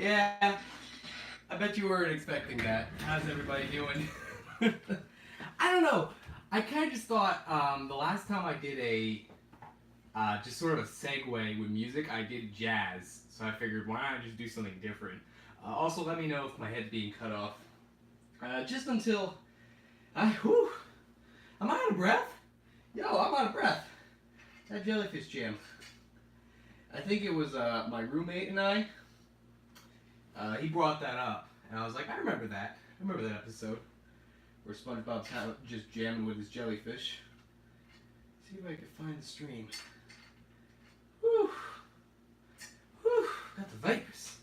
Yeah, I bet you weren't expecting that. How's everybody doing? I don't know. I kind of just thought the last time I did a just sort of a segue with music, I did jazz. So I figured, why not just do something different? Also, let me know if my head's being cut off. Just until whew, am I out of breath? Yo, I'm out of breath. That jellyfish jam. I think it was my roommate and I. He brought that up, and I was like, I remember that. I remember that episode where SpongeBob's just jamming with his jellyfish. See if I can find the stream. Whew. Whew. Got the vipers.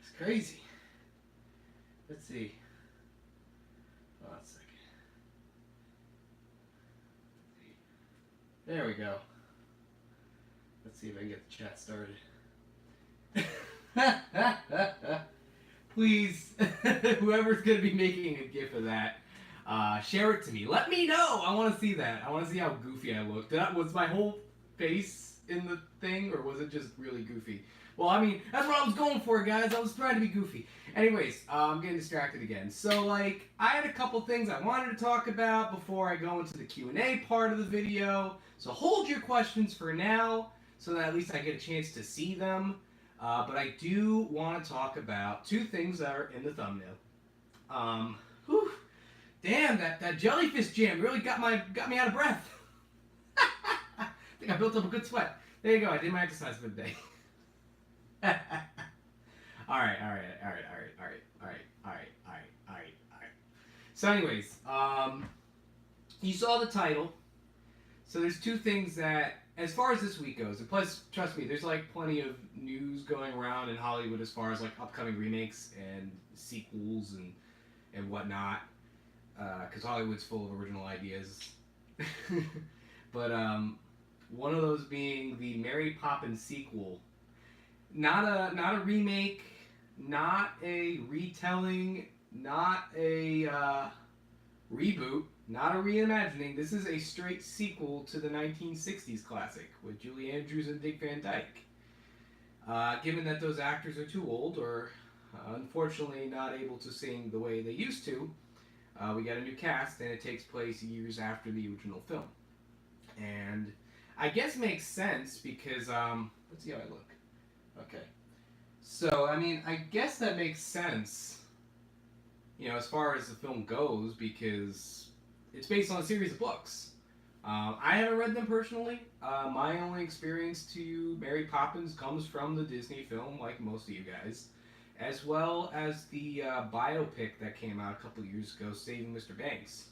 It's crazy. Let's see. Hold on a second. There we go. Let's see if I can get the chat started. Please, whoever's going to be making a gif of that, share it to me. Let me know. I want to see that. I want to see how goofy I looked. Was my whole face in the thing, or was it just really goofy? Well, I mean, that's what I was going for, guys. I was trying to be goofy. Anyways, I'm getting distracted again. So, I had a couple things I wanted to talk about before I go into the Q&A part of the video. So hold your questions for now, so that at least I get a chance to see them. But I do want to talk about two things that are in the thumbnail. Whew, damn, that jellyfish jam really got me out of breath. I think I built up a good sweat. There you go. I did my exercise for the day. All right. So, anyways, you saw the title. So there's two things that, as far as this week goes, and plus, trust me, there's plenty of news going around in Hollywood as far as upcoming remakes and sequels and whatnot, because Hollywood's full of original ideas. But one of those being the Mary Poppins sequel, not a remake, not a retelling, not a reboot. Not a reimagining. This is a straight sequel to the 1960s classic with Julie Andrews and Dick Van Dyke. Given that those actors are too old or unfortunately not able to sing the way they used to, we got a new cast, and it takes place years after the original film. And I guess makes sense because, let's see how I look. Okay. So, I mean, I guess that makes sense, as far as the film goes, because it's based on a series of books. I haven't read them personally. My only experience to Mary Poppins comes from the Disney film, like most of you guys, as well as the biopic that came out a couple years ago, Saving Mr. Banks.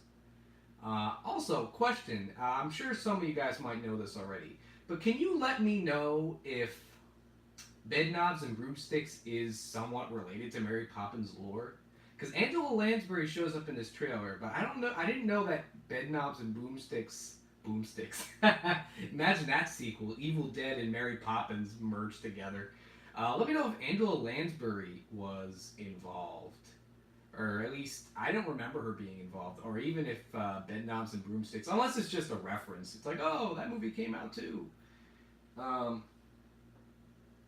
Also, question. I'm sure some of you guys might know this already, but can you let me know if Bedknobs and Broomsticks is somewhat related to Mary Poppins lore? Because Angela Lansbury shows up in this trailer, but I didn't know that Bedknobs and Boomsticks. Imagine that sequel, Evil Dead and Mary Poppins merged together. Let me know if Angela Lansbury was involved. Or at least, I don't remember her being involved. Or even if Bedknobs and Broomsticks, unless it's just a reference. It's like, oh, that movie came out too.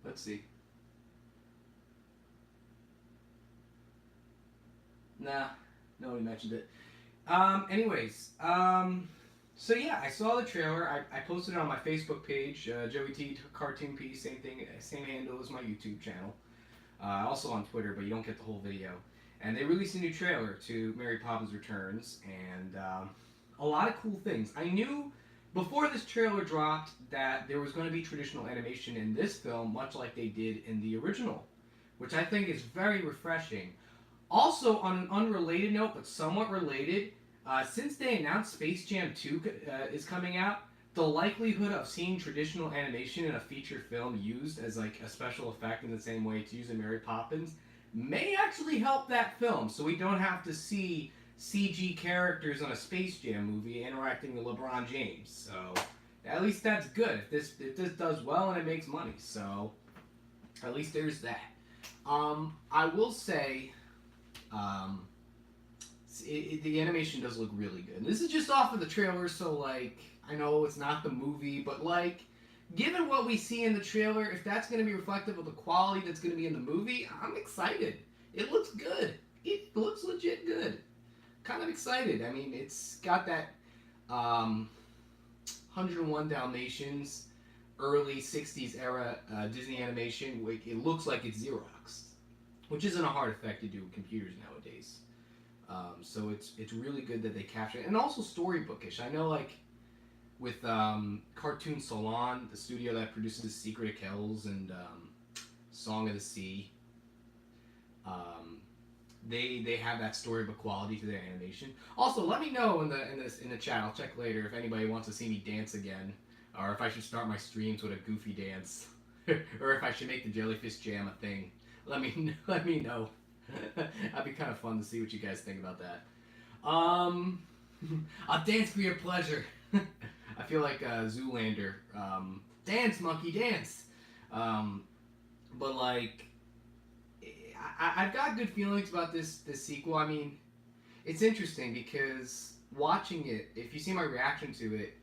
Let's see. Nah, nobody mentioned it. Anyways, so yeah, I saw the trailer. I posted it on my Facebook page, Joey.T.Cartoon.P, same thing, same handle as my YouTube channel. Also on Twitter, but you don't get the whole video. And they released a new trailer to Mary Poppins Returns, and a lot of cool things. I knew before this trailer dropped that there was going to be traditional animation in this film, much like they did in the original, which I think is very refreshing. Also, on an unrelated note, but somewhat related, since they announced Space Jam 2 is coming out, the likelihood of seeing traditional animation in a feature film used as a special effect in the same way it's used in Mary Poppins may actually help that film, so we don't have to see CG characters on a Space Jam movie interacting with LeBron James. So at least that's good if this does well and it makes money. So at least there's that. I will say. The animation does look really good. And this is just off of the trailer, so I know it's not the movie, but given what we see in the trailer, if that's going to be reflective of the quality that's going to be in the movie, I'm excited. It looks good. It looks legit good. Kind of excited. I mean, it's got that 101 Dalmatians, early 60s era Disney animation. It looks like it's Xerox, which isn't a hard effect to do with computers nowadays. So it's really good that they capture it. And also storybookish. I know, like, with Cartoon Salon, the studio that produces Secret of Kells and Song of the Sea, they have that storybook quality to their animation. Also, let me know in the chat. I'll check later if anybody wants to see me dance again, or if I should start my streams with a goofy dance, or if I should make the jellyfish jam a thing. Let me know. That'd be kind of fun to see what you guys think about that. I'll dance for your pleasure. I feel like Zoolander. Dance, monkey, dance. But like, I've got good feelings about this sequel. I mean, it's interesting because watching it, if you see my reaction to it,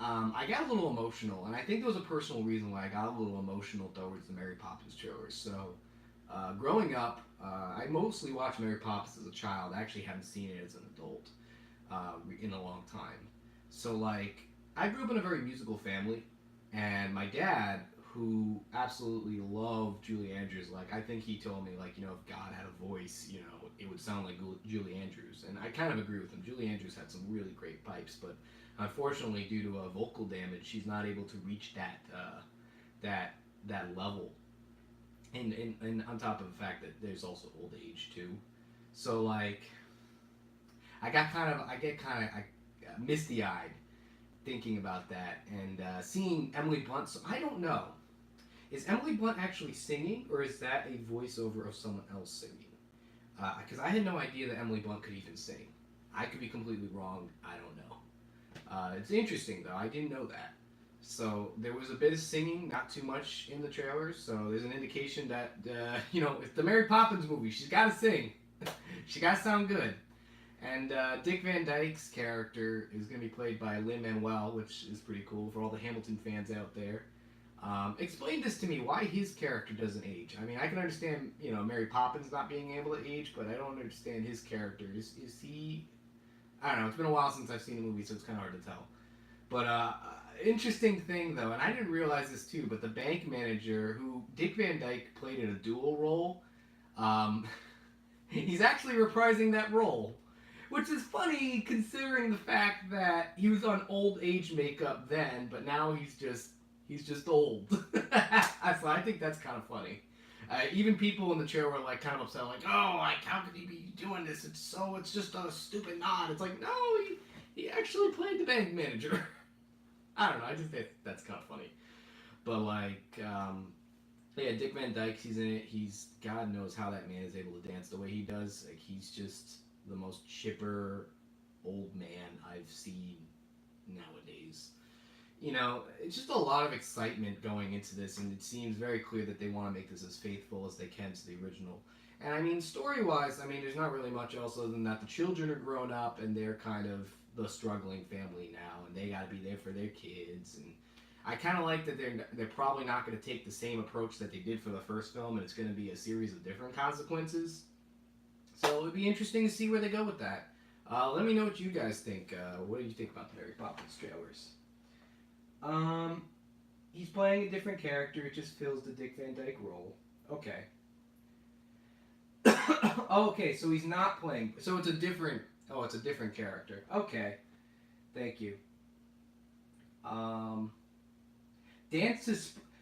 I got a little emotional, and I think there was a personal reason why I got a little emotional towards the Mary Poppins trailers. So, growing up, I mostly watched Mary Poppins as a child. I actually haven't seen it as an adult in a long time. So, like, I grew up in a very musical family, and my dad, who absolutely loved Julie Andrews, like, I think he told me, like, if God had a voice, it would sound like Julie Andrews, and I kind of agree with him. Julie Andrews had some really great pipes, but unfortunately, due to vocal damage, she's not able to reach that level, and on top of the fact that there's also old age too, so like, I get kind of misty eyed thinking about that and seeing Emily Blunt. So I don't know. Is Emily Blunt actually singing, or is that a voiceover of someone else singing? Because I had no idea that Emily Blunt could even sing. I could be completely wrong. I don't know. It's interesting, though. I didn't know that. So there was a bit of singing, not too much in the trailers. So there's an indication that, it's the Mary Poppins movie. She's got to sing. She got to sound good. And Dick Van Dyke's character is going to be played by Lin-Manuel, which is pretty cool for all the Hamilton fans out there. Explain this to me, why his character doesn't age. I mean, I can understand, Mary Poppins not being able to age, but I don't understand his character. Is he... I don't know, it's been a while since I've seen the movie, so it's kind of hard to tell. But, interesting thing, though, and I didn't realize this, too, but the bank manager, who Dick Van Dyke played in a dual role, he's actually reprising that role. Which is funny, considering the fact that he was on old age makeup then, but now he's just old. So I think that's kind of funny. Even people in the chair were like kind of upset, like, "Oh, like how could he be doing this? It's just a stupid nod." It's like, no, he actually played the bank manager. I don't know. I just think that's kind of funny. But like, yeah, Dick Van Dyke, he's in it. God knows how that man is able to dance the way he does. Like, he's just the most chipper old man I've seen nowadays. It's just a lot of excitement going into this, and it seems very clear that they want to make this as faithful as they can to the original. And I mean, story-wise, there's not really much else other than that the children are grown up, and they're kind of the struggling family now, and they got to be there for their kids. And I kind of like that they're probably not going to take the same approach that they did for the first film, and it's going to be a series of different consequences. So it would be interesting to see where they go with that. Let me know what you guys think. What do you think about the Mary Poppins trailers? He's playing a different character. It just fills the Dick Van Dyke role. Okay. Okay, so he's not playing. So it's a different. Oh, it's a different character. Okay. Thank you. Dance to.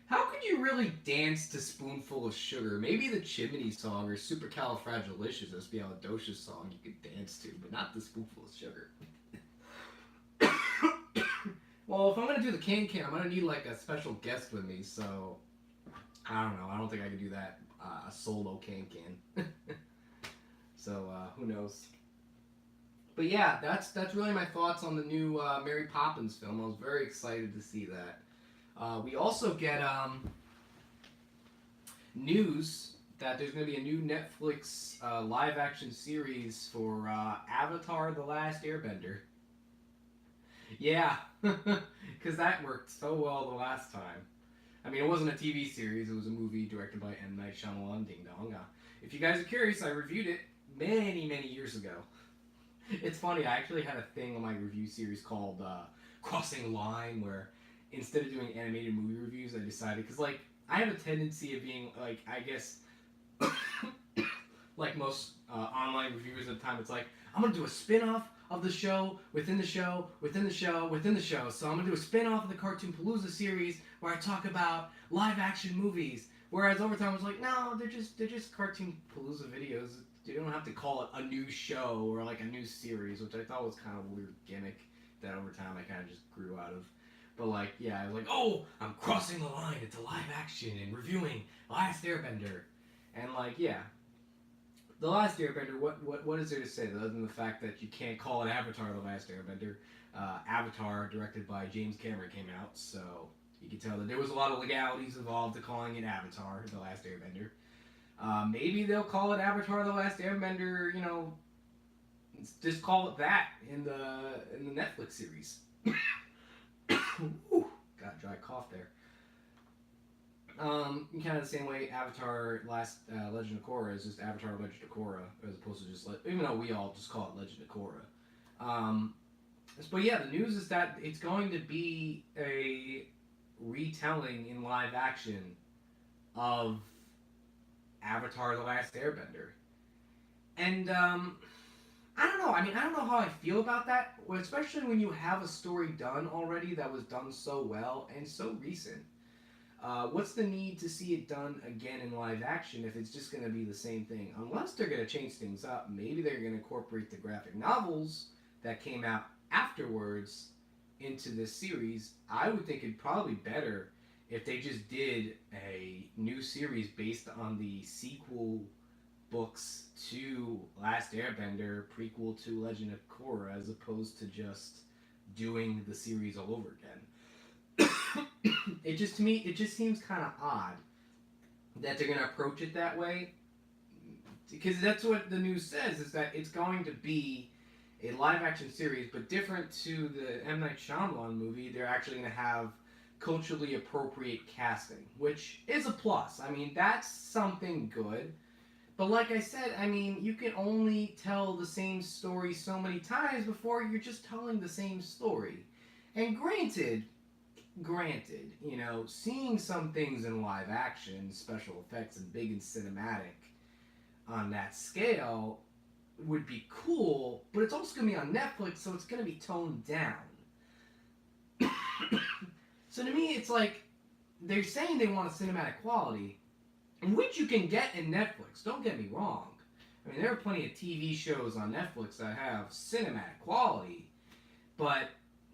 How could you really dance to Spoonful of Sugar? Maybe the Chimney song or Supercalifragilisticexpialidocious song you could dance to, but not the Spoonful of Sugar. Well, if I'm going to do the can-can, I'm going to need like a special guest with me, so I don't know. I don't think I can do that, a solo can-can. So, who knows? But yeah, that's really my thoughts on the new Mary Poppins film. I was very excited to see that. We also get news that there's going to be a new Netflix live-action series for Avatar: The Last Airbender. Yeah, because that worked so well the last time. I mean, it wasn't a TV series. It was a movie directed by M. Night Shyamalan. Ding dong. If you guys are curious, I reviewed it many, many years ago. It's funny. I actually had a thing on my review series called Crossing Line, where instead of doing animated movie reviews, I decided because like I have a tendency of being like I guess like most online reviewers at the time, it's like I'm gonna do a spin-off of the show within the show within the show within the show. So I'm gonna do a spin-off of the Cartoon Palooza series where I talk about live action movies. Whereas over time I was like, no, they're just Cartoon Palooza videos. You don't have to call it a new show or like a new series, which I thought was kind of a weird gimmick that over time I kind of just grew out of. But like, yeah, I was like, oh, I'm crossing the line into live action and reviewing Last Airbender, and like, yeah, the Last Airbender. What is there to say other than the fact that you can't call it Avatar: The Last Airbender? Avatar, directed by James Cameron, came out, so you can tell that there was a lot of legalities involved to calling it Avatar: The Last Airbender. Maybe they'll call it Avatar: The Last Airbender. You know, just call it that in the Netflix series. Ooh, got a dry cough there. Kind of the same way Avatar Last Legend of Korra is just Avatar Legend of Korra, as opposed to just even though we all just call it Legend of Korra. But yeah, the news is that it's going to be a retelling in live action of Avatar: The Last Airbender, and I don't know. I mean, I don't know how I feel about that, especially when you have a story done already that was done so well and so recent. What's the need to see it done again in live action if it's just going to be the same thing? Unless they're going to change things up. Maybe they're going to incorporate the graphic novels that came out afterwards into this series. I would think it'd probably be better if they just did a new series based on the sequel books to Last Airbender, prequel to Legend of Korra, as opposed to just doing the series all over again. It just to me, it just seems kind of odd that they're gonna approach it that way, because that's what the news says, is that it's going to be a live action series, but different to the M. Night Shyamalan movie. They're actually gonna have culturally appropriate casting, which is a plus. I mean, that's something good. But like I said, I mean, you can only tell the same story so many times before you're just telling the same story. And granted, you know, seeing some things in live action, special effects, and big and cinematic on that scale would be cool, but it's also going to be on Netflix, so it's going to be toned down. So to me, it's like, they're saying they want a cinematic quality, which you can get in Netflix, don't get me wrong. I mean, there are plenty of TV shows on Netflix that have cinematic quality, but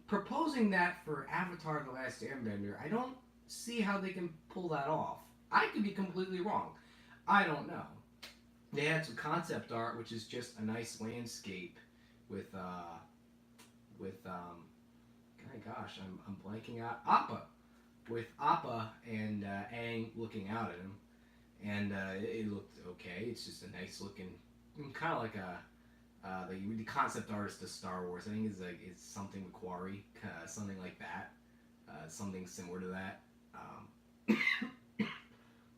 proposing that for Avatar: The Last Airbender, I don't see how they can pull that off. I could be completely wrong. I don't know. They had some concept art, which is just a nice landscape with my gosh, I'm blanking out. Appa, with Appa and Aang looking out at him, and it looked okay. It's just a nice looking, kind of like a the concept artist of Star Wars. I think it's something Macquarie, something like that, something similar to that.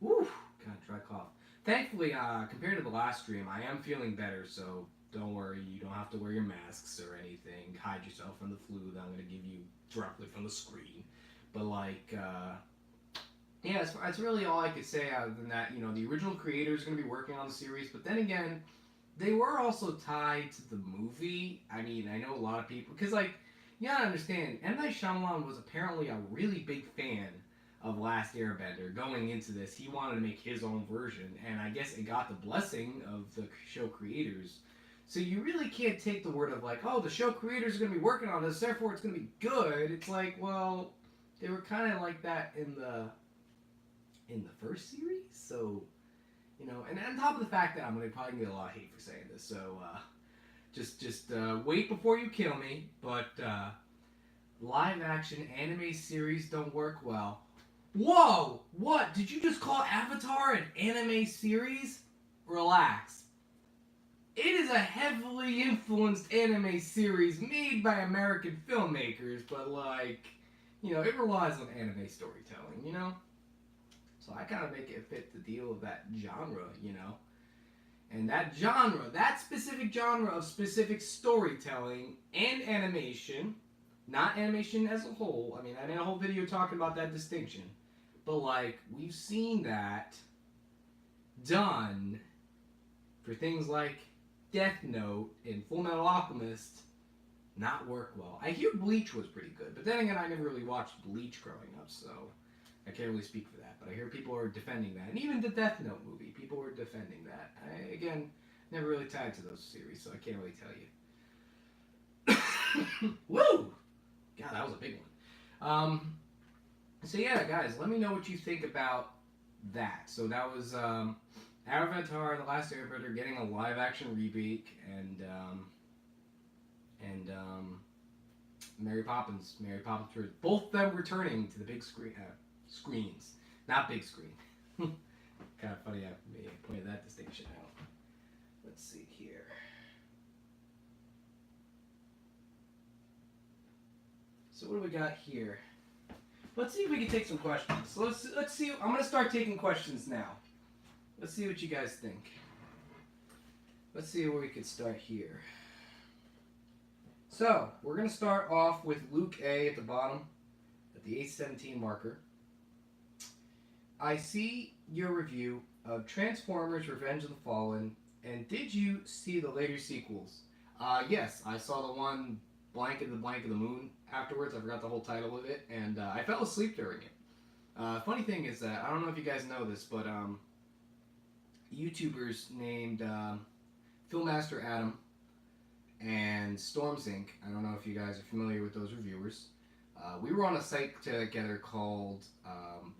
Woo, God, dry cough. Thankfully, compared to the last stream, I am feeling better. So don't worry, you don't have to wear your masks or anything. Hide yourself from the flu that I'm going to give you directly from the screen. But like, yeah, that's really all I could say other than that. You know, the original creator is going to be working on the series, but then again, they were also tied to the movie. I mean, I know a lot of people, because like, you gotta understand, M. Night Shyamalan was apparently a really big fan of Last Airbender. Going into this, he wanted to make his own version, and I guess it got the blessing of the show creators. So you really can't take the word of like, oh, the show creators are going to be working on this, therefore it's going to be good. It's like, well, they were kind of like that in the first series, so, you know, and on top of the fact that I'm going to probably get a lot of hate for saying this, so just wait before you kill me, but live action anime series don't work well. Whoa! What? Did you just call Avatar an anime series? Relax. It is a heavily influenced anime series made by American filmmakers, but like, you know, it relies on anime storytelling, you know? So I kind of make it fit the deal of that genre, you know. And that genre, that specific genre of specific storytelling and animation, not animation as a whole. I mean, I made a whole video talking about that distinction. But like, we've seen that done for things like Death Note and Full Metal Alchemist not work well. I hear Bleach was pretty good, but then again, I never really watched Bleach growing up, so I can't really speak for that. But I hear people are defending that. And even the Death Note movie, people were defending that. I, again, never really tied to those series, so I can't really tell you. Woo! God, that was a big one. So yeah, guys, let me know what you think about that. So that was Avatar: The Last Airbender getting a live-action remake, and Mary Poppins, both of them returning to the big screens, not big screen. Kind of funny I pointed that distinction out. Let's see here. So what do we got here? Let's see if we can take some questions. So let's see. I'm gonna start taking questions now. Let's see what you guys think. Let's see where we could start here. So we're gonna start off with Luke A at the bottom, at the 817 marker. I see your review of Transformers: Revenge of the Fallen, and did you see the later sequels? Yes, I saw the one blank of the moon afterwards. I forgot the whole title of it, and I fell asleep during it. Funny thing is that, I don't know if you guys know this, but YouTubers named Philmaster Adam and Storms Inc. I don't know if you guys are familiar with those reviewers. We were on a site together called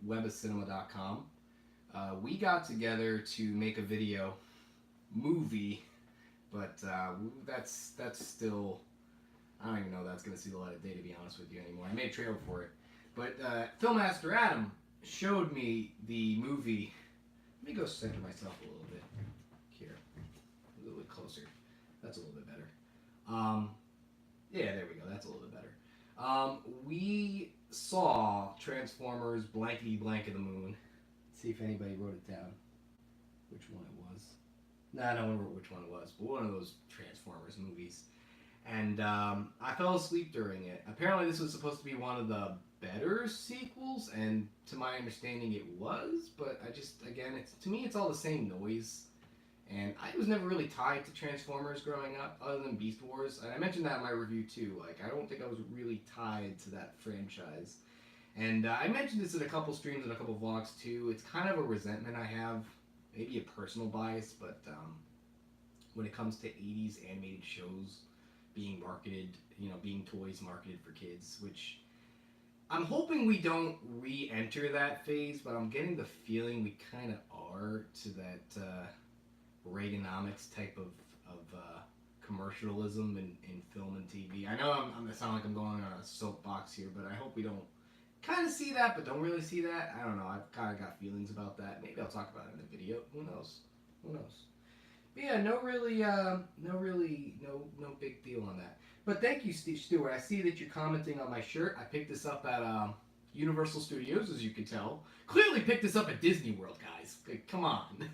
webofcinema.com. We got together to make a video movie, but that's still, I don't even know if that's going to see the light of day, to be honest with you, anymore. I made a trailer for it. But Philmaster Adam showed me the movie. Let me go center myself a little bit here. A little bit closer. That's a little bit better. Yeah, there we go. That's a little bit better. We saw Transformers blankety blank of the moon. Let's see if anybody wrote it down. Which one it was. Nah, no one wrote which one it was. But one of those Transformers movies. And I fell asleep during it. Apparently this was supposed to be one of the better sequels, and to my understanding it was, but I just, again, to me it's all the same noise. And I was never really tied to Transformers growing up, other than Beast Wars. And I mentioned that in my review too. Like, I don't think I was really tied to that franchise. And I mentioned this in a couple streams and a couple vlogs too. It's kind of a resentment I have, maybe a personal bias, but when it comes to 80s animated shows being marketed, being toys marketed for kids, which I'm hoping we don't re-enter that phase, but I'm getting the feeling we kind of are, to that Reaganomics type of commercialism in film and TV. I know I sound like I'm going on a soapbox here, but I hope we don't kind of see that, but don't really see that. I don't know. I've kind of got feelings about that. Maybe I'll talk about it in the video. Who knows? But yeah, no big deal on that. But thank you, Steve Stewart. I see that you're commenting on my shirt. I picked this up at Universal Studios, as you can tell. Clearly picked this up at Disney World, guys. Come on.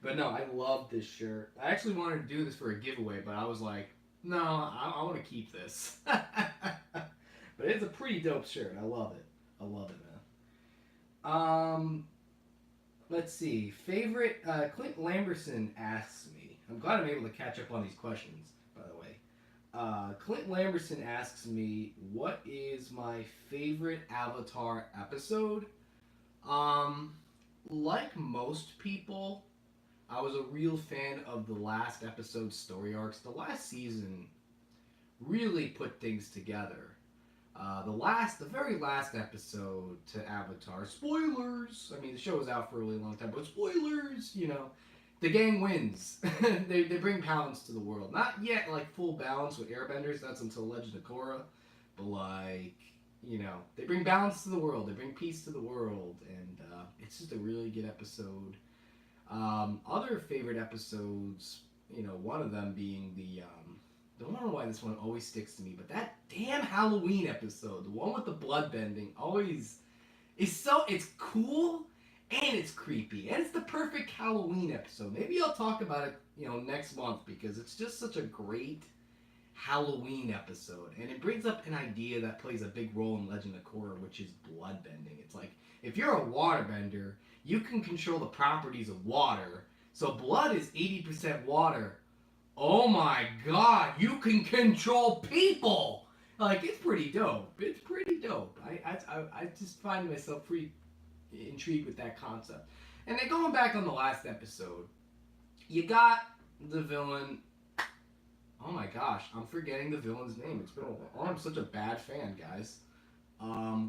But no, I love this shirt. I actually wanted to do this for a giveaway, but I was like, no, I want to keep this. But it's a pretty dope shirt. I love it. Man. Let's see. Favorite, Clint Lamberson asks me. I'm glad I'm able to catch up on these questions, by the way. Clint Lamberson asks me, what is my favorite Avatar episode? Like most people, I was a real fan of the last episode's story arcs. The last season really put things together. The very last episode to Avatar, spoilers! I mean, the show was out for a really long time, but spoilers! The gang wins. they bring balance to the world. Not yet, like, full balance with Airbenders, that's until Legend of Korra, but, like, they bring balance to the world, they bring peace to the world, and it's just a really good episode. Other favorite episodes, one of them being I don't know why this one always sticks to me, but that damn Halloween episode, the one with the blood bending, always it's cool, and it's creepy, and it's the perfect Halloween episode. Maybe I'll talk about it, next month because it's just such a great Halloween episode, and it brings up an idea that plays a big role in Legend of Korra, which is blood bending. It's like if you're a waterbender, you can control the properties of water. So blood is 80% water. Oh my God, you can control people. Like it's pretty dope. It's pretty dope. I just find myself pretty intrigued with that concept. And then going back on the last episode, you got the villain. Oh my gosh, I'm forgetting the villain's name. It's been a while. Oh, I'm such a bad fan, guys.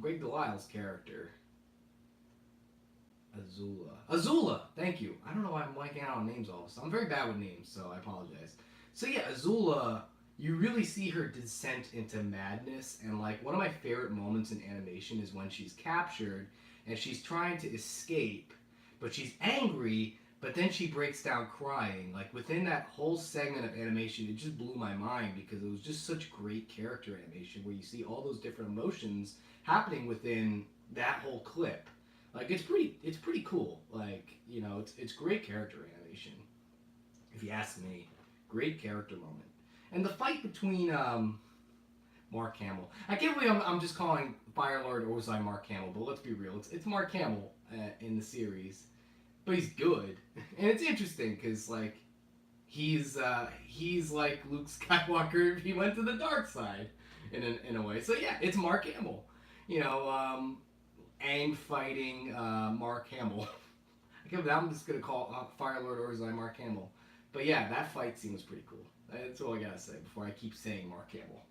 Greg Delisle's character. Azula, thank you. I don't know why I'm blanking out on names all of a sudden. I'm very bad with names, so I apologize. So yeah, Azula, you really see her descent into madness, and like one of my favorite moments in animation is when she's captured and she's trying to escape, but she's angry, but then she breaks down crying. Like within that whole segment of animation, it just blew my mind because it was just such great character animation where you see all those different emotions happening within that whole clip. Like it's pretty cool. Like, it's great character animation. If you ask me, great character moment. And the fight between Mark Hamill. I can't believe I'm just calling Fire Lord Ozai Mark Hamill, but let's be real. It's Mark Hamill in the series, but he's good, and it's interesting because like he's like Luke Skywalker if he went to the dark side in a way. So yeah, it's Mark Hamill. Aang fighting Mark Hamill. I'm just gonna call Fire Lord Ozai Mark Hamill. But yeah, that fight scene was pretty cool. That's all I gotta say before I keep saying Mark Hamill.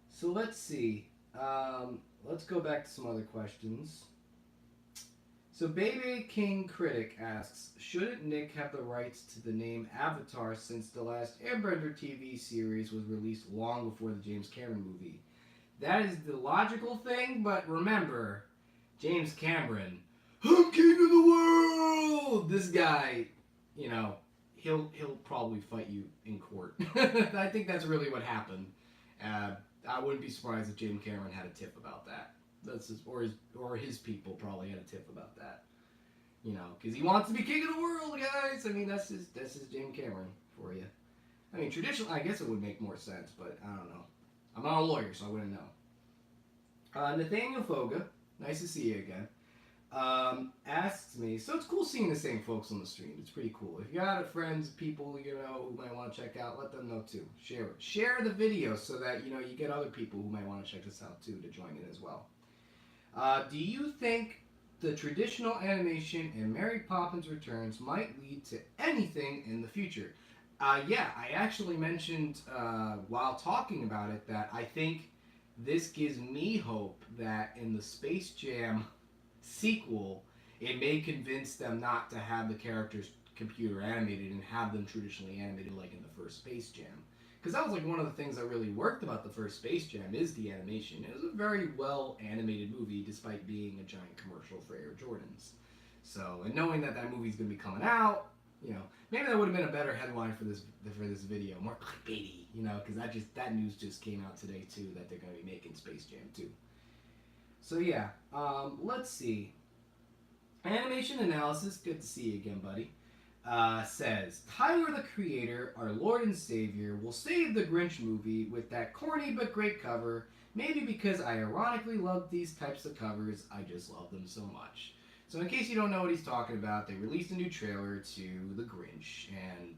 So let's see. Let's go back to some other questions. So Baby King Critic asks, shouldn't Nick have the rights to the name Avatar since the last Airbender TV series was released long before the James Cameron movie? That is the logical thing, but remember, James Cameron, I'm king of the world! This guy, he'll probably fight you in court. I think that's really what happened. I wouldn't be surprised if James Cameron had a tip about that. Or his people probably had a tip about that. Because he wants to be king of the world, guys. I mean, that's his James Cameron for you. I mean, traditionally, I guess it would make more sense, but I don't know. I'm not a lawyer, so I wouldn't know. Nathaniel Foga, nice to see you again, asks me, so it's cool seeing the same folks on the stream. It's pretty cool. If you got friends, people, who might want to check out, let them know too. Share it. Share the video so that, you get other people who might want to check this out too to join in as well. Do you think the traditional animation in Mary Poppins Returns might lead to anything in the future? Yeah, I actually mentioned while talking about it that I think this gives me hope that in the Space Jam sequel, it may convince them not to have the characters computer animated and have them traditionally animated like in the first Space Jam. Because that was like one of the things that really worked about the first Space Jam is the animation. It was a very well animated movie despite being a giant commercial for Air Jordans. So, and knowing that movie's going to be coming out, maybe that would have been a better headline for this video, more clickbaity, because that news just came out today too that they're going to be making Space Jam 2. So yeah, let's see. Animation Analysis, good to see you again, buddy. Says Tyler the Creator, our Lord and Savior, will save the Grinch movie with that corny but great cover. Maybe because I ironically love these types of covers, I just love them so much. So in case you don't know what he's talking about, they released a new trailer to The Grinch, and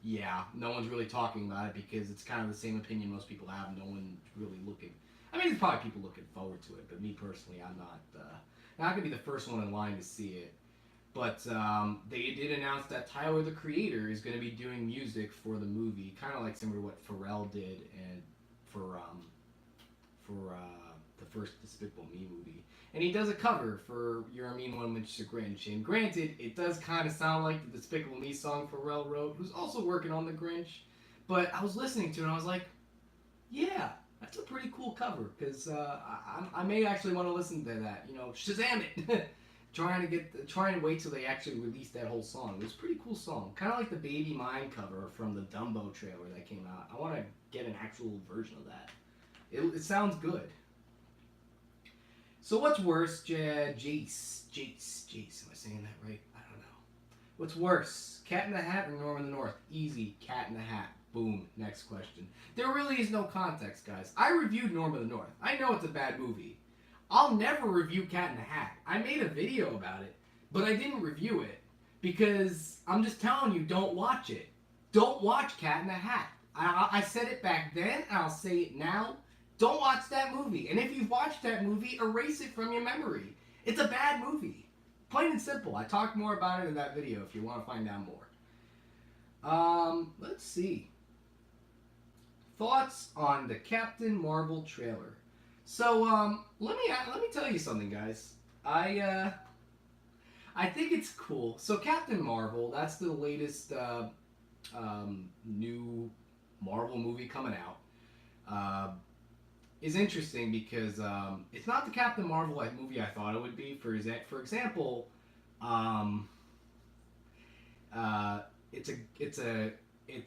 yeah, no one's really talking about it because it's kind of the same opinion most people have. No one's really looking. I mean, there's probably people looking forward to it, but me personally, I'm not gonna be the first one in line to see it. But they did announce that Tyler the Creator is going to be doing music for the movie, kind of like similar to what Pharrell did and for the first Despicable Me movie. And he does a cover for You're a Mean One, which is a Grinch. And granted, it does kind of sound like the Despicable Me song Pharrell wrote, who's also working on The Grinch. But I was listening to it and I was like, yeah, that's a pretty cool cover. Because I may actually want to listen to that. Shazam it! trying to wait till they actually release that whole song. It was a pretty cool song. Kind of like the Baby Mine cover from the Dumbo trailer that came out. I want to get an actual version of that. It sounds good. So what's worse, Jace? Am I saying that right? I don't know. What's worse, Cat in the Hat or Norm in the North? Easy, Cat in the Hat. Boom. Next question. There really is no context, guys. I reviewed Norm in the North. I know it's a bad movie. I'll never review Cat in the Hat. I made a video about it, but I didn't review it because I'm just telling you, don't watch it. Don't watch Cat in the Hat. I said it back then, and I'll say it now. Don't watch that movie. And if you've watched that movie, erase it from your memory. It's a bad movie. Plain and simple. I talked more about it in that video if you want to find out more. Let's see. Thoughts on the Captain Marvel trailer. So, let me tell you something, guys. I think it's cool. So, Captain Marvel, that's the latest new Marvel movie coming out. Is interesting because it's not the Captain Marvel movie I thought it would be. For example, it's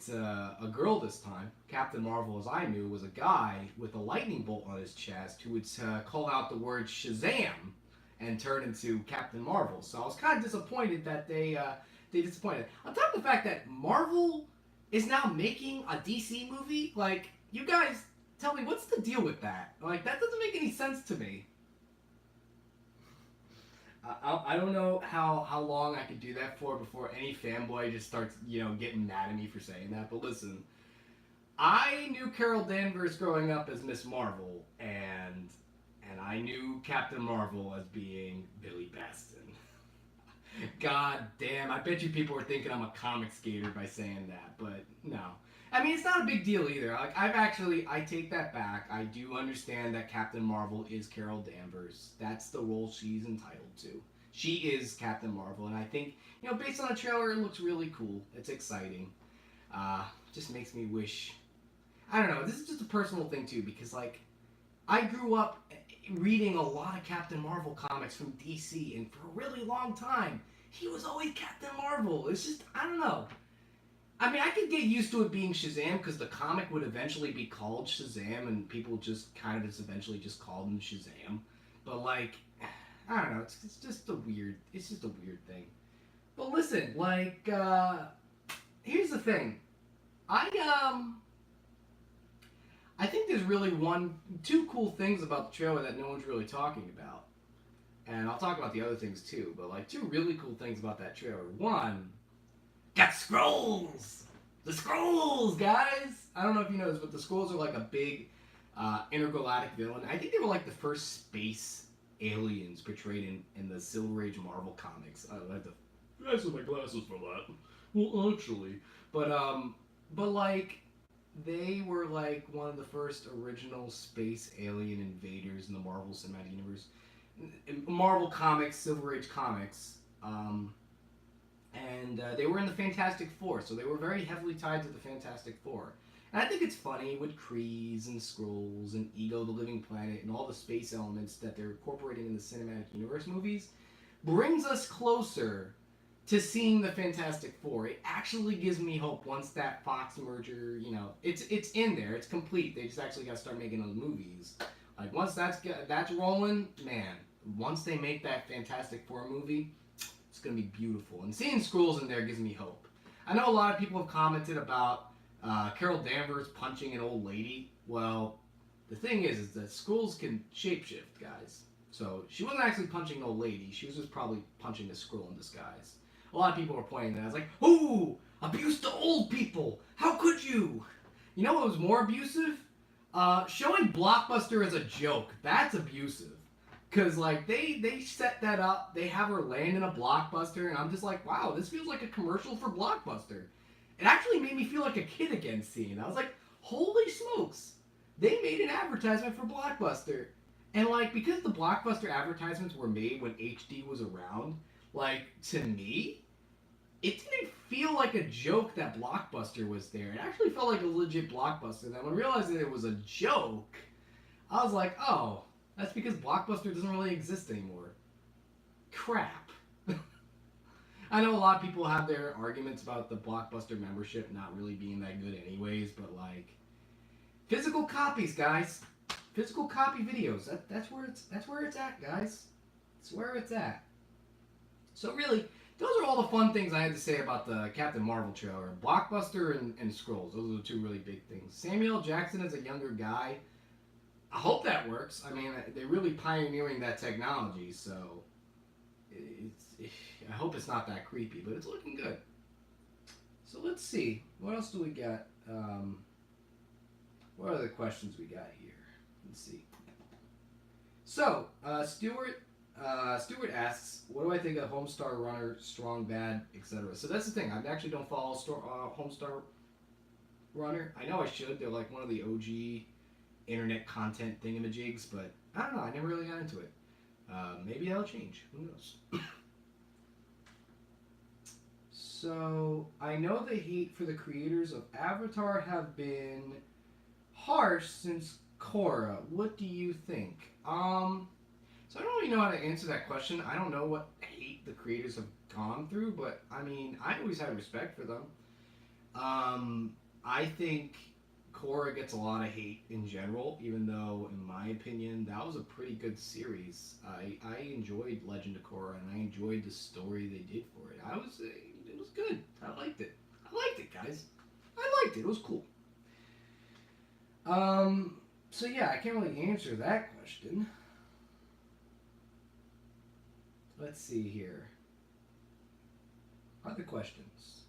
a girl this time. Captain Marvel, as I knew, was a guy with a lightning bolt on his chest who would call out the word Shazam and turn into Captain Marvel. So I was kind of disappointed that they disappointed. On top of the fact that Marvel is now making a DC movie, like, you guys tell me, what's the deal with that? Like, that doesn't make any sense to me. I don't know how long I could do that for before any fanboy just starts, getting mad at me for saying that. But listen, I knew Carol Danvers growing up as Miss Marvel, and I knew Captain Marvel as being Billy Baston. God damn, I bet you people were thinking I'm a comic skater by saying that, but no. I mean, it's not a big deal either. Like, I take that back. I do understand that Captain Marvel is Carol Danvers. That's the role she's entitled to. She is Captain Marvel, and I think, based on the trailer, it looks really cool. It's exciting. Just makes me wish... I don't know, this is just a personal thing, too, because, like, I grew up reading a lot of Captain Marvel comics from DC, and for a really long time, he was always Captain Marvel. It's just, I don't know. I mean, I could get used to it being Shazam because the comic would eventually be called Shazam, and people just kind of just eventually just called him Shazam. But, like, I don't know. It's just a weird thing. But listen, like, here's the thing. I think there's really two cool things about the trailer that no one's really talking about. And I'll talk about the other things too, but, like, two really cool things about that trailer. One, got Skrulls! The Skrulls, guys! I don't know if you know this, but the Skrulls are like a big intergalactic villain. I think they were like the first space aliens portrayed in the Silver Age Marvel comics. I have to answer my glasses for that. Well, actually. But like, they were like one of the first original space alien invaders in the Marvel Cinematic Universe. Marvel Comics, Silver Age Comics. And they were in the Fantastic Four, so they were very heavily tied to the Fantastic Four. And I think it's funny with Krees and Skrulls and Ego the Living Planet and all the space elements that they're incorporating in the Cinematic Universe movies brings us closer to seeing the Fantastic Four. It actually gives me hope once that Fox merger, it's in there, it's complete. They just actually got to start making those movies. Like, once that's rolling, man, once they make that Fantastic Four movie, it's going to be beautiful. And seeing Skrulls in there gives me hope. I know a lot of people have commented about Carol Danvers punching an old lady. Well, the thing is that Skrulls can shapeshift, guys. So she wasn't actually punching an old lady. She was just probably punching a Skrull in disguise. A lot of people were pointing that. I was like, ooh, abuse to old people. How could you? You know what was more abusive? Showing Blockbuster as a joke. That's abusive. Because, like, they set that up. They have her land in a Blockbuster. And I'm just like, wow, this feels like a commercial for Blockbuster. It actually made me feel like a kid again seeing it. I was like, holy smokes. They made an advertisement for Blockbuster. And, like, because the Blockbuster advertisements were made when HD was around, like, to me, it didn't feel like a joke that Blockbuster was there. It actually felt like a legit Blockbuster. And then when I realized that it was a joke, I was like, oh, that's because Blockbuster doesn't really exist anymore. Crap. I know a lot of people have their arguments about the Blockbuster membership not really being that good anyways, but, like, physical copies, guys. Physical copy videos. That's where it's at, guys. That's where it's at. So really, those are all the fun things I had to say about the Captain Marvel trailer. Blockbuster and Scrolls. Those are the two really big things. Samuel L. Jackson as a younger guy. I hope that works. I mean, they're really pioneering that technology, so I hope it's not that creepy, but it's looking good. So let's see. What else do we got? What other questions we got here? Let's see. So, Stuart asks, what do I think of Homestar Runner, Strong Bad, etc.? So that's the thing. I actually don't follow Homestar Runner. I know I should. They're like one of the OG internet content thingamajigs, but I don't know. I never really got into it. Maybe that'll change. Who knows? So I know the hate for the creators of Avatar have been harsh since Korra. What do you think? So I don't really know how to answer that question. I don't know what hate the creators have gone through, but I mean, I always had respect for them. I think Korra gets a lot of hate in general, even though, in my opinion, that was a pretty good series. I enjoyed Legend of Korra, and I enjoyed the story they did for it. It was good. I liked it. I liked it, guys. I liked it. It was cool. So yeah, I can't really answer that question. Let's see here. Other questions.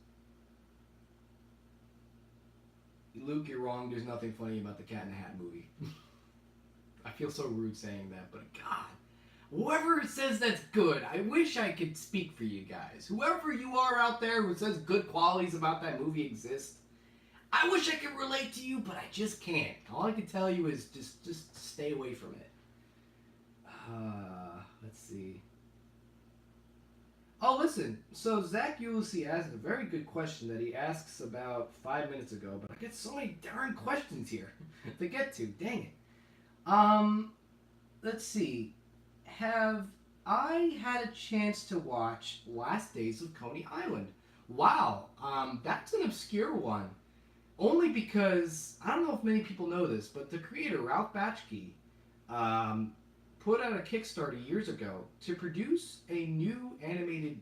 Luke, you're wrong. There's nothing funny about the Cat in the Hat movie. I feel so rude saying that, but God, whoever says that's good, I wish I could speak for you guys. Whoever you are out there who says good qualities about that movie exist, I wish I could relate to you, but I just can't. All I can tell you is just stay away from it. Let's see. Oh, listen. So Zach Ulysses asked a very good question that he asks about 5 minutes ago, but I get so many darn questions here to get to. Dang it. Let's see. Have I had a chance to watch Last Days of Coney Island? Wow. That's an obscure one. Only because, I don't know if many people know this, but the creator, Ralph Bakshi, put out a Kickstarter years ago to produce a new animated,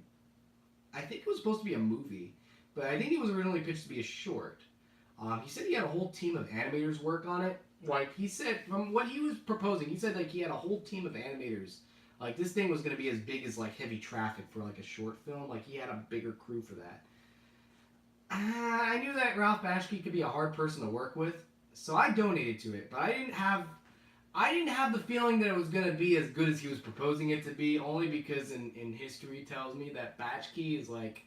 I think it was supposed to be a movie, but I think it was originally pitched to be a short. He said he had a whole team of animators work on it. Like, he said, from what he was proposing, he said, like, he had a whole team of animators. Like, this thing was going to be as big as, like, Heavy Traffic for, like, a short film. Like, he had a bigger crew for that. I knew that Ralph Bakshi could be a hard person to work with, so I donated to it, but I didn't have the feeling that it was going to be as good as he was proposing it to be, only because in history tells me that Bakshi is like,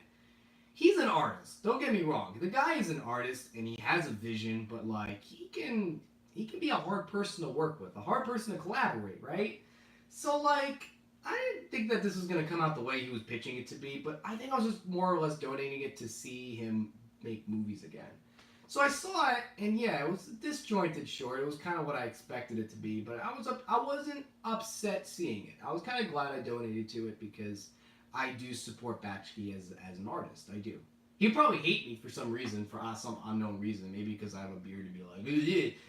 he's an artist. Don't get me wrong. The guy is an artist and he has a vision, but like he can be a hard person to work with, a hard person to collaborate, right? So like I didn't think that this was going to come out the way he was pitching it to be, but I think I was just more or less donating it to see him make movies again. So I saw it, and yeah, it was a disjointed short. It was kind of what I expected it to be, but I wasn't upset seeing it. I was kind of glad I donated to it because I do support Bakshi as an artist. I do. He'd probably hate me for some reason, for some unknown reason. Maybe because I have a beard and be like,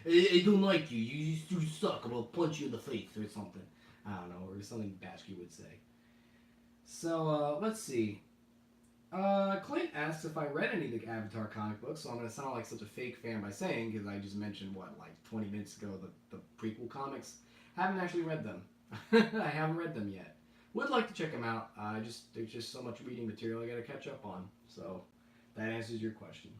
I don't like you. You suck. I'm going to punch you in the face or something. I don't know, or something Bakshi would say. So, let's see. Clint asks if I read any of the Avatar comic books, so I'm going to sound like such a fake fan by saying, because I just mentioned, 20 minutes ago, the prequel comics. Haven't actually read them. I haven't read them yet. Would like to check them out. There's just so much reading material I got to catch up on. So, that answers your question.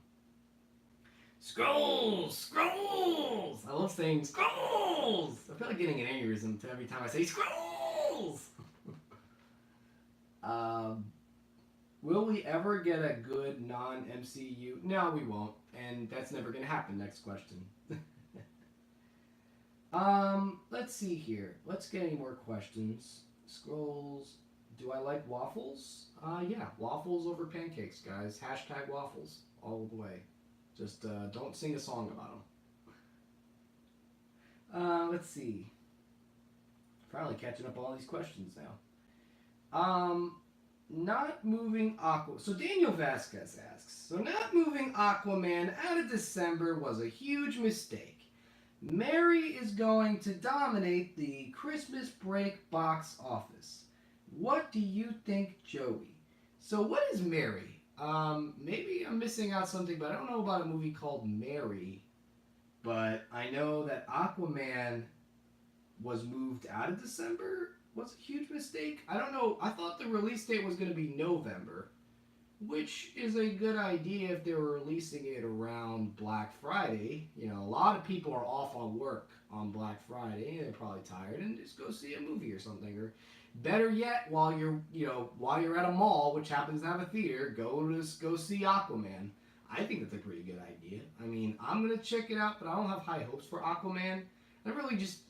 Scrolls! Scrolls! I love saying scrolls! I feel like getting an aneurysm every time I say scrolls! Will we ever get a good non-MCU? No, we won't. And that's never going to happen. Next question. Let's see here. Let's get any more questions. Scrolls. Do I like waffles? Yeah. Waffles over pancakes, guys. Hashtag waffles. All the way. Just don't sing a song about them. Let's see. Probably catching up on all these questions now. Not moving Aqua. So Daniel Vasquez asks, so not moving Aquaman out of December was a huge mistake. Mary is going to dominate the Christmas break box office. What do you think, Joey? So, what is Mary? Maybe I'm missing out something, but I don't know about a movie called Mary. But I know that Aquaman was moved out of December. Was a huge mistake. I don't know. I thought the release date was going to be November, which is a good idea if they were releasing it around Black Friday. You know, a lot of people are off on work on Black Friday. They're probably tired and just go see a movie or something. Or better yet, while you're at a mall, which happens to have a theater, go see Aquaman. I think that's a pretty good idea. I mean, I'm gonna check it out, but I don't have high hopes for Aquaman. I'm really just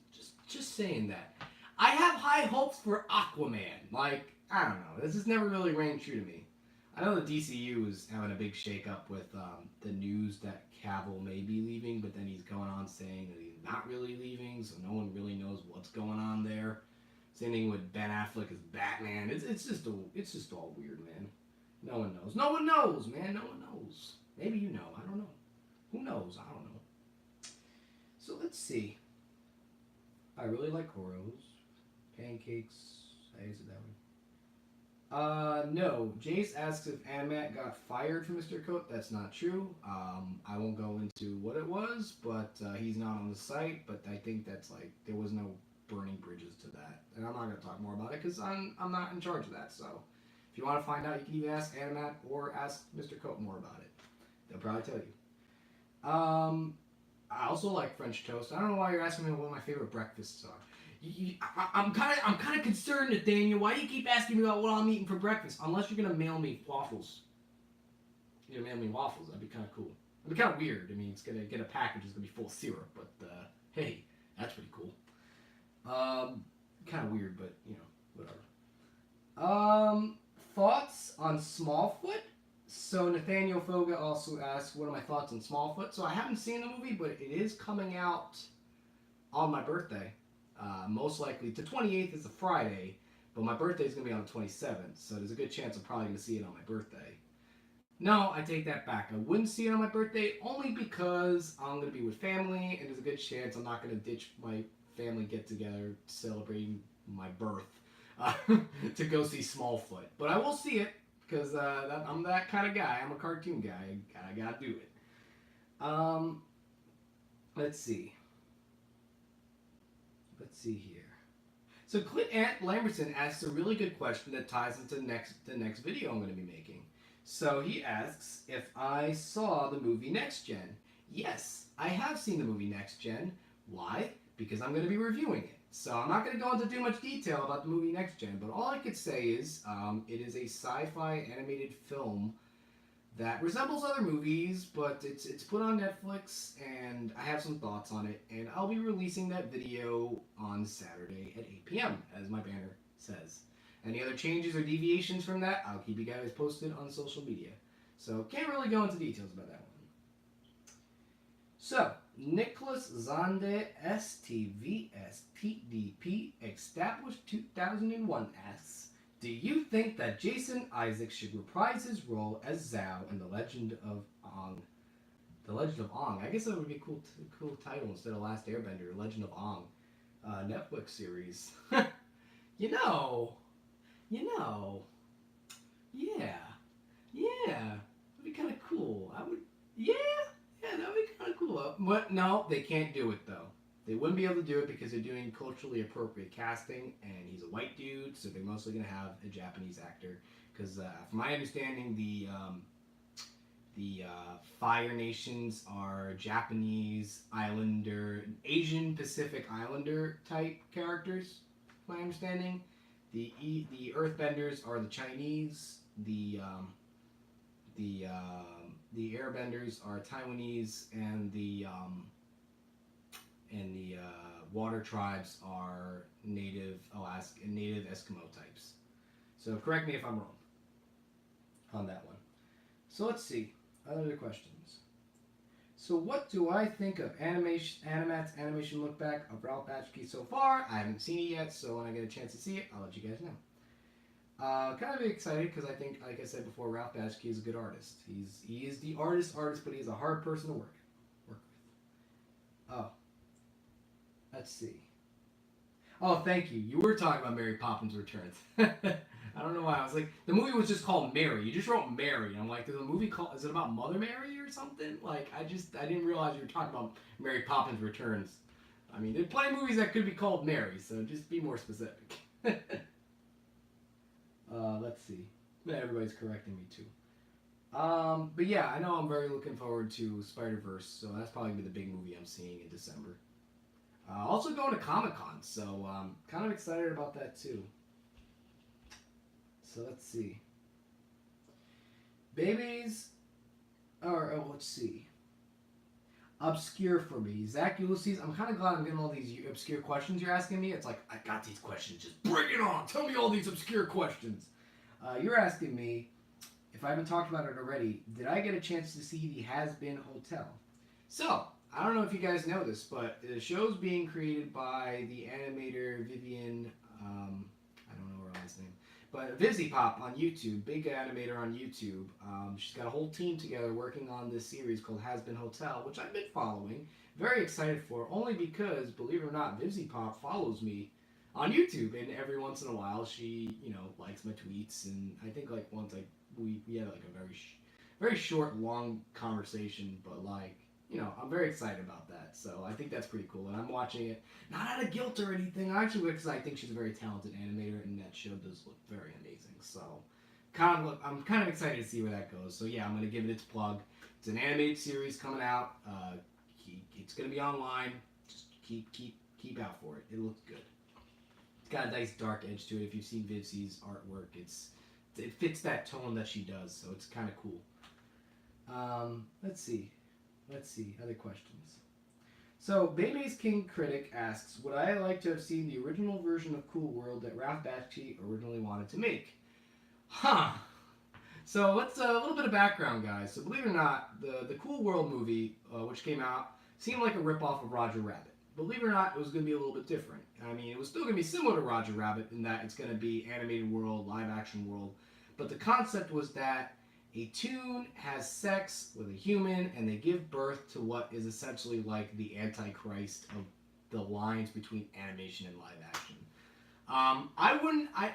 saying that. I have high hopes for Aquaman. Like, I don't know. This has never really rang true to me. I know the DCU is having a big shakeup with the news that Cavill may be leaving, but then he's going on saying that he's not really leaving, so no one really knows what's going on there. Same thing with Ben Affleck as Batman. It's just all weird, man. No one knows. No one knows, man. No one knows. Maybe you know. I don't know. Who knows? I don't know. So let's see. I really like Koros. Pancakes. I said that one. No. Jace asks if Animat got fired from Mr. Coat. That's not true. I won't go into what it was, but he's not on the site. But I think that's like there was no burning bridges to that, and I'm not going to talk more about it because I'm not in charge of that. So if you want to find out, you can either ask Animat or ask Mr. Coat more about it. They'll probably tell you. I also like French toast. I don't know why you're asking me what my favorite breakfasts are. I'm kind of concerned, Nathaniel. Why do you keep asking me about what I'm eating for breakfast? Unless you're gonna mail me waffles. You're gonna mail me waffles. That'd be kind of cool. It'd be kind of weird. I mean, it's gonna get a package. It's gonna be full of syrup, but hey, that's pretty cool. Kind of weird, but you know, whatever. Thoughts on Smallfoot? So Nathaniel Foga also asked, what are my thoughts on Smallfoot? So I haven't seen the movie, but it is coming out on my birthday. Most likely, the 28th is a Friday, but my birthday is going to be on the 27th, so there's a good chance I'm probably going to see it on my birthday. No, I take that back. I wouldn't see it on my birthday only because I'm going to be with family, and there's a good chance I'm not going to ditch my family get-together celebrating my birth to go see Smallfoot. But I will see it because I'm that kind of guy. I'm a cartoon guy. I got to do it. Let's see. Let's see here. So Clint Lamberton asks a really good question that ties into the next video I'm going to be making. So he asks if I saw the movie Next Gen. Yes, I have seen the movie Next Gen. Why? Because I'm going to be reviewing it. So I'm not going to go into too much detail about the movie Next Gen, but all I could say is it is a sci-fi animated film that resembles other movies, but it's put on Netflix, and I have some thoughts on it, and I'll be releasing that video on Saturday at 8 p.m., as my banner says. Any other changes or deviations from that, I'll keep you guys posted on social media. So, can't really go into details about that one. So, Nicholas Zande STVSTDP, established 2001, asks, do you think that Jason Isaacs should reprise his role as Zhao in The Legend of Aang? The Legend of Aang. I guess that would be a cool title instead of Last Airbender. Legend of Aang. Netflix series. you know. Yeah. That'd be kind of cool. Yeah, that'd be kind of cool. But no, they can't do it though. They wouldn't be able to do it because they're doing culturally appropriate casting, and he's a white dude, so they're mostly going to have a Japanese actor. Because from my understanding, the Fire Nations are Japanese Islander, Asian Pacific Islander type characters. From my understanding, the Earthbenders are the Chinese. The Airbenders are Taiwanese, and the water tribes are native Eskimo types. So correct me if I'm wrong on that one. So let's see. Other questions. So what do I think of Animat's animation look back of Ralph Bakshi so far? I haven't seen it yet, so when I get a chance to see it, I'll let you guys know. Kind of excited because I think, like I said before, Ralph Bakshi is a good artist. He is the artist, but he's a hard person to work with. Oh. Let's see. Oh, thank you. You were talking about Mary Poppins Returns. I don't know why. I was like, the movie was just called Mary. You just wrote Mary. I'm like, there's a movie called, is it about Mother Mary or something? Like, I didn't realize you were talking about Mary Poppins Returns. I mean, there's plenty of movies that could be called Mary, so just be more specific. Let's see. Everybody's correcting me too. But yeah, I know I'm very looking forward to Spider-Verse, so that's probably gonna be the big movie I'm seeing in December. Also going to Comic-Con, so kind of excited about that too. So let's see. Babies, let's see. Obscure for me. Zach Ulysses, I'm kind of glad I'm getting all these obscure questions you're asking me. It's like, I got these questions, just bring it on. Tell me all these obscure questions. You're asking me, if I haven't talked about it already, did I get a chance to see the Has Been Hotel? So, I don't know if you guys know this, but the show's being created by the animator Vivian, I don't know her last name, but VivziePop on YouTube, big animator on YouTube. She's got a whole team together working on this series called Has Been Hotel, which I've been following. Very excited for, only because, believe it or not, VivziePop follows me on YouTube, and every once in a while she, likes my tweets, and I think like once we had like a very short, long conversation, but like, I'm very excited about that. So I think that's pretty cool. And I'm watching it, not out of guilt or anything, actually, because I think she's a very talented animator, and that show does look very amazing. So I'm kind of excited to see where that goes. So yeah, I'm going to give it its plug. It's an animated series coming out. It's going to be online. Just keep out for it. It looks good. It's got a nice dark edge to it. If you've seen Vivzie's artwork, it fits that tone that she does. So it's kind of cool. Let's see, other questions. So, Baymays King Critic asks, would I like to have seen the original version of Cool World that Ralph Bakshi originally wanted to make? So, let's a little bit of background, guys. So, believe it or not, the Cool World movie, which came out, seemed like a ripoff of Roger Rabbit. Believe it or not, it was going to be a little bit different. I mean, it was still going to be similar to Roger Rabbit in that it's going to be animated world, live action world, but the concept was that a toon has sex with a human, and they give birth to what is essentially like the Antichrist of the lines between animation and live action.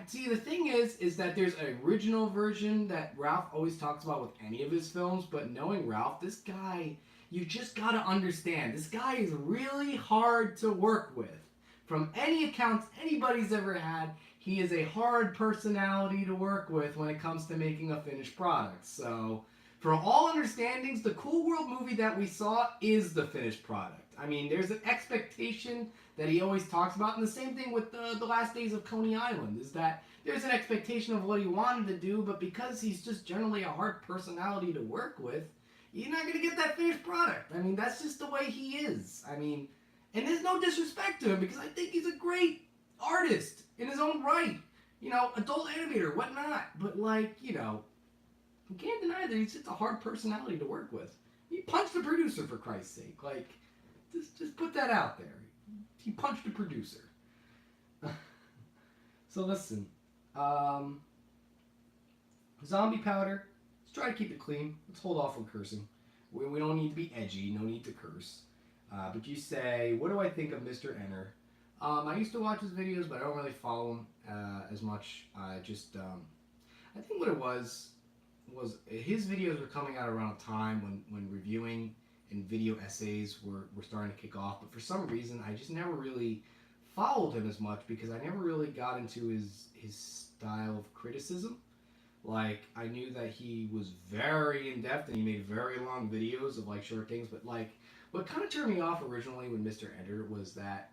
See, the thing is that there's an original version that Ralph always talks about with any of his films, but knowing Ralph, this guy, you just gotta understand, this guy is really hard to work with. From any accounts anybody's ever had, he is a hard personality to work with when it comes to making a finished product. So, for all understandings, the Cool World movie that we saw is the finished product. I mean, there's an expectation that he always talks about, and the same thing with the Last Days of Coney Island, is that there's an expectation of what he wanted to do, but because he's just generally a hard personality to work with, you're not going to get that finished product. I mean, that's just the way he is. I mean, and there's no disrespect to him, because I think he's a great artist in his own right. Adult animator, whatnot. But, you can't deny that he's just a hard personality to work with. He punched the producer, for Christ's sake. Just put that out there. He punched a producer. So, listen. Zombie Powder. Let's try to keep it clean. Let's hold off on cursing. We don't need to be edgy. No need to curse. But you say, what do I think of Mr. Enter? I used to watch his videos, but I don't really follow him as much. I think what it was his videos were coming out around a time when reviewing and video essays were starting to kick off. But for some reason, I just never really followed him as much because I never really got into his style of criticism. I knew that he was very in-depth and he made very long videos of short things, but what kind of turned me off originally with Mr. Ender was that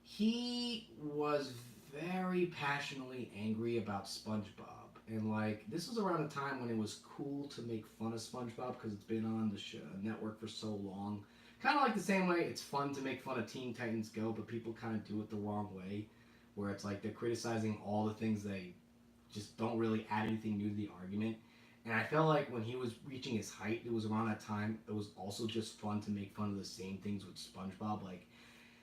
he was very passionately angry about SpongeBob. And this was around a time when it was cool to make fun of SpongeBob because it's been on the network for so long. Kind of the same way it's fun to make fun of Teen Titans Go, but people kind of do it the wrong way, where it's they're criticizing all the things they just don't really add anything new to the argument. And I felt like when he was reaching his height, it was around that time, it was also just fun to make fun of the same things with SpongeBob.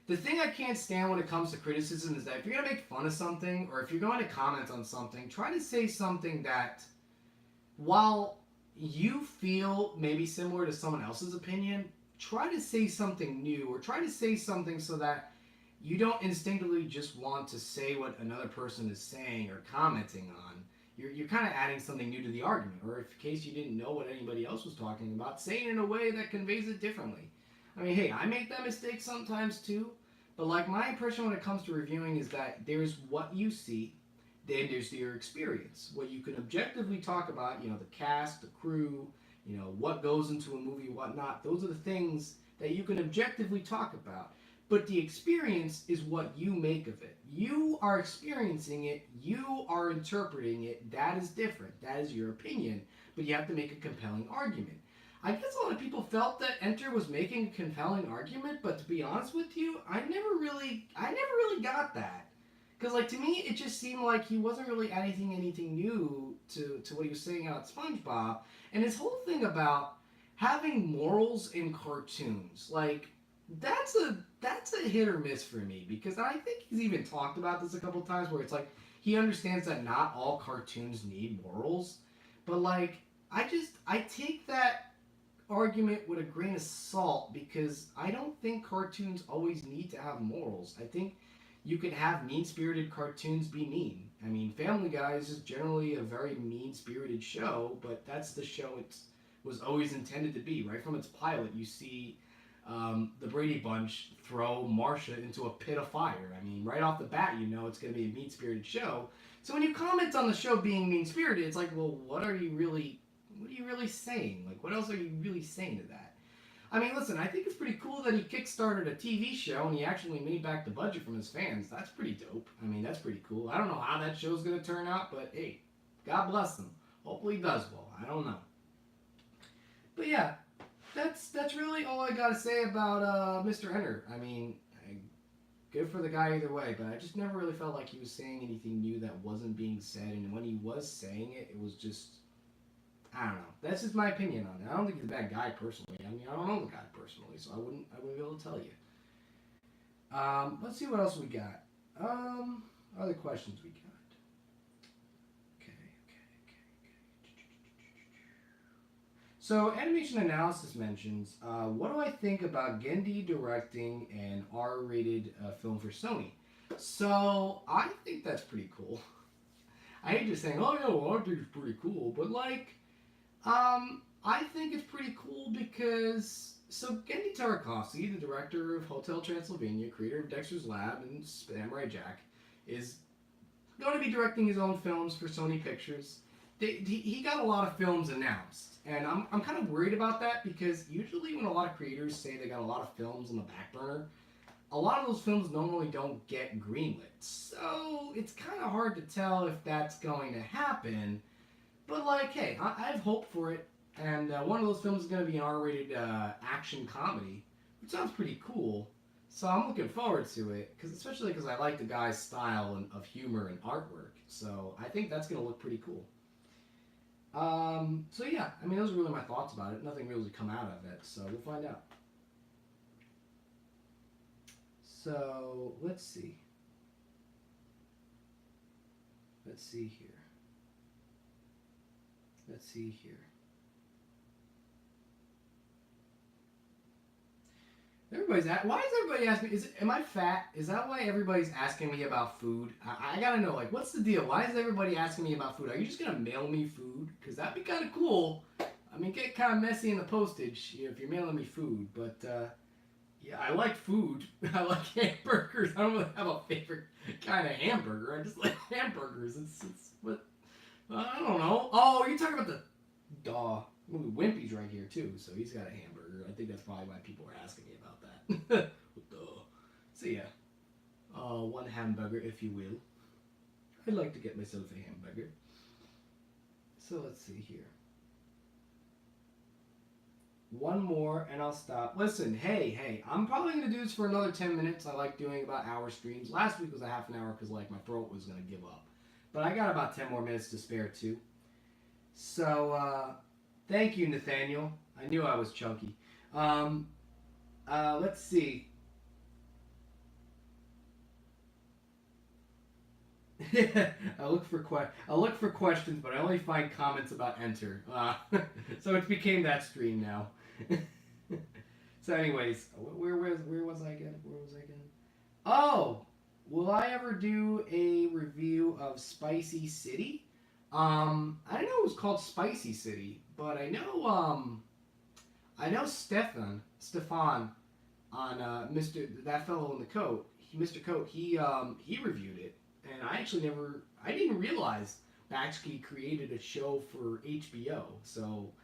The thing I can't stand when it comes to criticism is that if you're going to make fun of something, or if you're going to comment on something, try to say something that, while you feel maybe similar to someone else's opinion, try to say something new, or try to say something so that you don't instinctively just want to say what another person is saying or commenting on. You're kind of adding something new to the argument, or if in case you didn't know what anybody else was talking about, say it in a way that conveys it differently. I mean, hey, I make that mistake sometimes too, but like my impression when it comes to reviewing is that there's what you see, then there's your experience, what you can objectively talk about. You know, the cast, the crew, you know, what goes into a movie, whatnot. Those are the things that you can objectively talk about. But the experience is what you make of it. You are experiencing it, you are interpreting it. That is different. That is your opinion. But you have to make a compelling argument. I guess a lot of people felt that Enter was making a compelling argument, but to be honest with you, I never really got that. Because, like, to me, it just seemed like he wasn't really adding anything new to what he was saying about SpongeBob. And his whole thing about having morals in cartoons, like, that's a hit or miss for me. Because I think he's even talked about this a couple times where it's like, he understands that not all cartoons need morals. But, like, I take that argument with a grain of salt because I don't think cartoons always need to have morals. I think you can have mean-spirited cartoons be mean. I mean, Family Guy is just generally a very mean-spirited show, but that's the show it was always intended to be. Right from its pilot, you see the Brady Bunch throw Marcia into a pit of fire. I mean, right off the bat, you know it's going to be a mean-spirited show. So when you comment on the show being mean-spirited, it's like, well, what are you really saying? Like, what else are you really saying to that? I mean, listen, I think it's pretty cool that he kickstarted a TV show and he actually made back the budget from his fans. That's pretty dope. I mean, that's pretty cool. I don't know how that show's going to turn out, but hey, God bless him. Hopefully he does well. I don't know. But yeah, that's really all I got to say about Mr. Enter. I mean, good for the guy either way, but I just never really felt like he was saying anything new that wasn't being said, and when he was saying it, it was just, I don't know. That's just my opinion on it. I don't think he's a bad guy personally. I mean, I don't know the guy personally, so I wouldn't be able to tell you. Let's see what else we got. Other questions we got. Okay. So, Animation Analysis mentions, what do I think about Gendy directing an R-rated film for Sony? So, I think that's pretty cool. I hate just saying, oh yeah, well, I think it's pretty cool, but like, I think it's pretty cool because, so Gendy Tartakovsky, the director of Hotel Transylvania, creator of Dexter's Lab and Samurai Jack, is going to be directing his own films for Sony Pictures. He got a lot of films announced, and I'm kind of worried about that because usually when a lot of creators say they got a lot of films on the back burner, a lot of those films normally don't get greenlit. So it's kind of hard to tell if that's going to happen. But, like, hey, I have hope for it. And one of those films is going to be an R-rated action comedy, which sounds pretty cool. So I'm looking forward to it, especially because I like the guy's style of humor and artwork. So I think that's going to look pretty cool. So yeah, I mean, those are really my thoughts about it. Nothing really come out of it, so we'll find out. So, let's see. Let's see here. Why is everybody asking me, am I fat? Is that why everybody's asking me about food? I gotta know, like, what's the deal? Why is everybody asking me about food? Are you just gonna mail me food? Because that'd be kind of cool. I mean, get kind of messy in the postage if you're mailing me food, but, yeah, I like food. I like hamburgers. I don't really have a favorite kind of hamburger. I just like hamburgers. It's what, I don't know. Oh, you're talking about the, Wimpy's right here, too, so he's got a hamburger. I think that's probably why people are asking me about that. So, yeah. One hamburger, if you will. I'd like to get myself a hamburger. So, let's see here. One more, and I'll stop. Listen, hey, I'm probably going to do this for another 10 minutes. I like doing about hour streams. Last week was a half an hour because, like, my throat was going to give up. But I got about 10 more minutes to spare, too. So, thank you, Nathaniel. I knew I was chunky. Let's see. I look for questions, but I only find comments about Enter. So it became that stream now. So, anyways, where was I again? ever do a review of Spicy City. I didn't know it was called Spicy City, but I know Stefan on Mr. that fellow in the coat, Mr. Coat. He reviewed it, and I didn't realize Bakshi created a show for HBO. So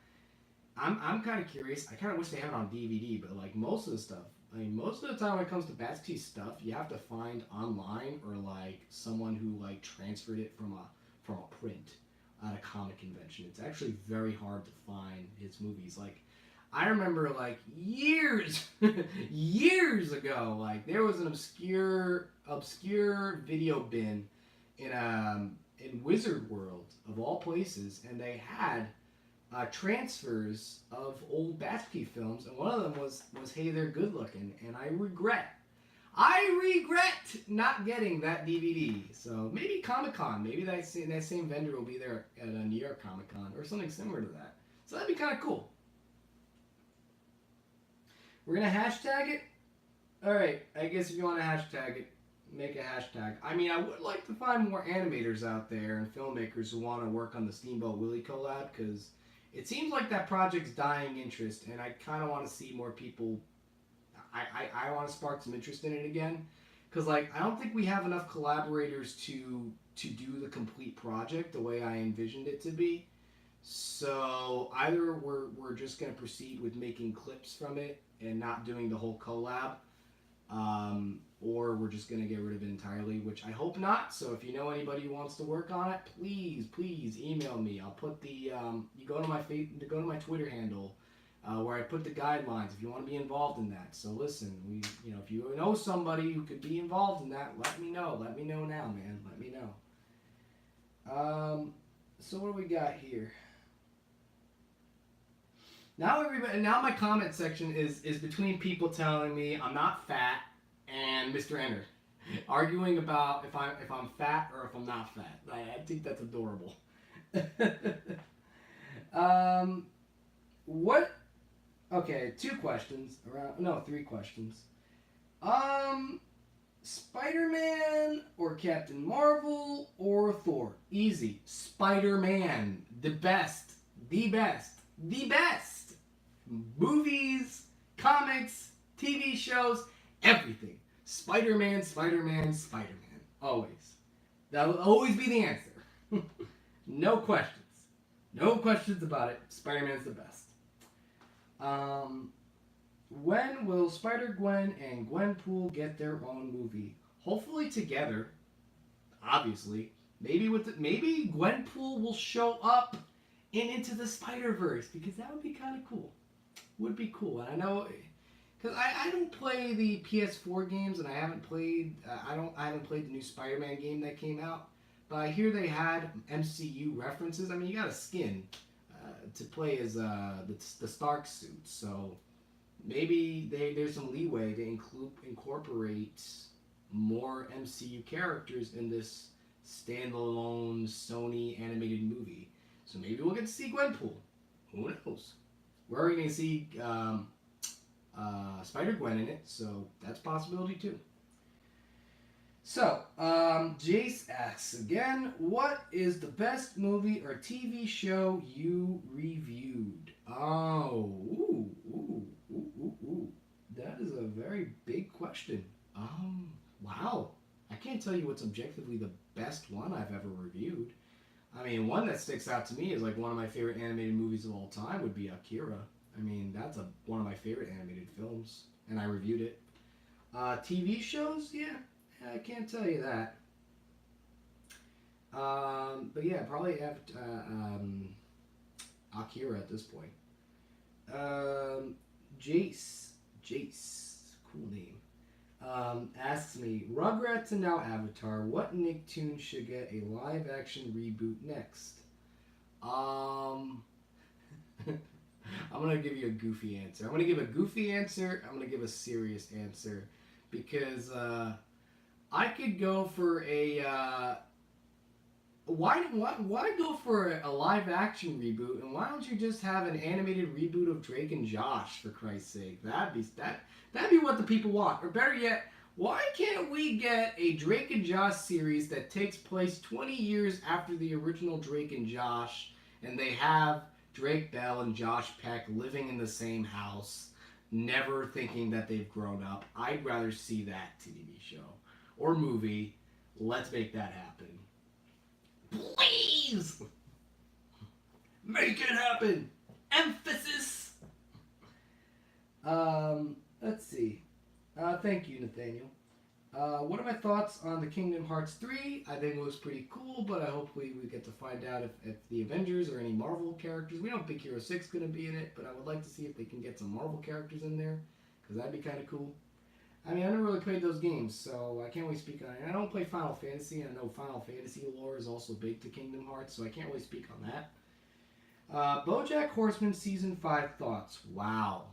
I'm kind of curious. I kind of wish they had it on DVD, but like most of the stuff, I mean, most of the time when it comes to Batsky stuff, you have to find online or like someone who like transferred it from a print at a comic convention. It's actually very hard to find his movies. Like I remember like years years ago, like there was an obscure video bin in Wizard World of all places, and they had transfers of old Batsky films, and one of them was Hey There Good Looking, and I regret not getting that DVD. So maybe Comic Con, maybe that same vendor will be there at a New York Comic Con or something similar to that. So that'd be kind of cool. We're gonna hashtag it. All right, I guess if you want to hashtag it, make a hashtag. I mean, I would like to find more animators out there and filmmakers who want to work on the Steamboat Willie collab, because it seems like that project's dying interest, and I kind of want to see more people. I want to spark some interest in it again, because like I don't think we have enough collaborators to do the complete project the way I envisioned it to be. So either we're just gonna proceed with making clips from it and not doing the whole collab, or we're just gonna get rid of it entirely, which I hope not. So if you know anybody who wants to work on it, please email me. I'll put the you go to my Twitter handle where I put the guidelines if you want to be involved in that. So listen, if you know somebody who could be involved in that, let me know. Let me know now, man. Let me know. So what do we got here? Now my comment section is between people telling me I'm not fat and Mr. Ennard arguing about if I'm fat or if I'm not fat. I think that's adorable. What? Okay, 2 questions three questions. Spider-Man or Captain Marvel or Thor? Easy. Spider-Man, the best. Movies, comics, TV shows, everything. Spider-Man. Always. That will always be the answer. No questions about it. Spider-Man's the best. When will Spider-Gwen and Gwenpool get their own movie? Hopefully together. Obviously. Maybe Gwenpool will show up in Into the Spider-Verse, because that would be kind of cool. Would be cool. And I know, because I don't play the PS4 games, and I haven't played the new Spider-Man game that came out, but I hear they had MCU references. I mean, you got a skin to play as the Stark suit, so maybe there's some leeway to incorporate more MCU characters in this standalone Sony animated movie. So maybe we'll get to see Gwenpool. Who knows? We're already going to see Spider-Gwen in it, so that's a possibility too. So, Jace asks again, what is the best movie or TV show you reviewed? Oh, that is a very big question. Wow. I can't tell you what's objectively the best one I've ever reviewed. I mean, one that sticks out to me is like one of my favorite animated movies of all time would be Akira. I mean, that's one of my favorite animated films, and I reviewed it. TV shows, yeah, I can't tell you that. But yeah, probably have Akira at this point. Jace, cool name. Asks me, Rugrats and now Avatar, what Nicktoon should get a live-action reboot next? I'm going to give you a goofy answer. I'm going to give a goofy answer. I'm going to give a serious answer. Because I could go for a... Why go for a live-action reboot? And why don't you just have an animated reboot of Drake and Josh, for Christ's sake? That'd be what the people want. Or better yet, Why can't we get a Drake and Josh series that takes place 20 years after the original Drake and Josh, and they have Drake Bell and Josh Peck living in the same house, never thinking that they've grown up? I'd rather see that TV show or movie. Let's make that happen. Please! Make it happen! Emphasis! Let's see. Thank you, Nathaniel. What are my thoughts on the Kingdom Hearts 3? I think it looks pretty cool, but I hope we get to find out if the Avengers or any Marvel characters. We know Big Hero 6 is going to be in it, but I would like to see if they can get some Marvel characters in there, because that'd be kind of cool. I mean, I never really played those games, so I can't really speak on it. I don't play Final Fantasy, and I know Final Fantasy lore is also big to Kingdom Hearts, so I can't really speak on that. BoJack Horseman Season 5 thoughts. Wow.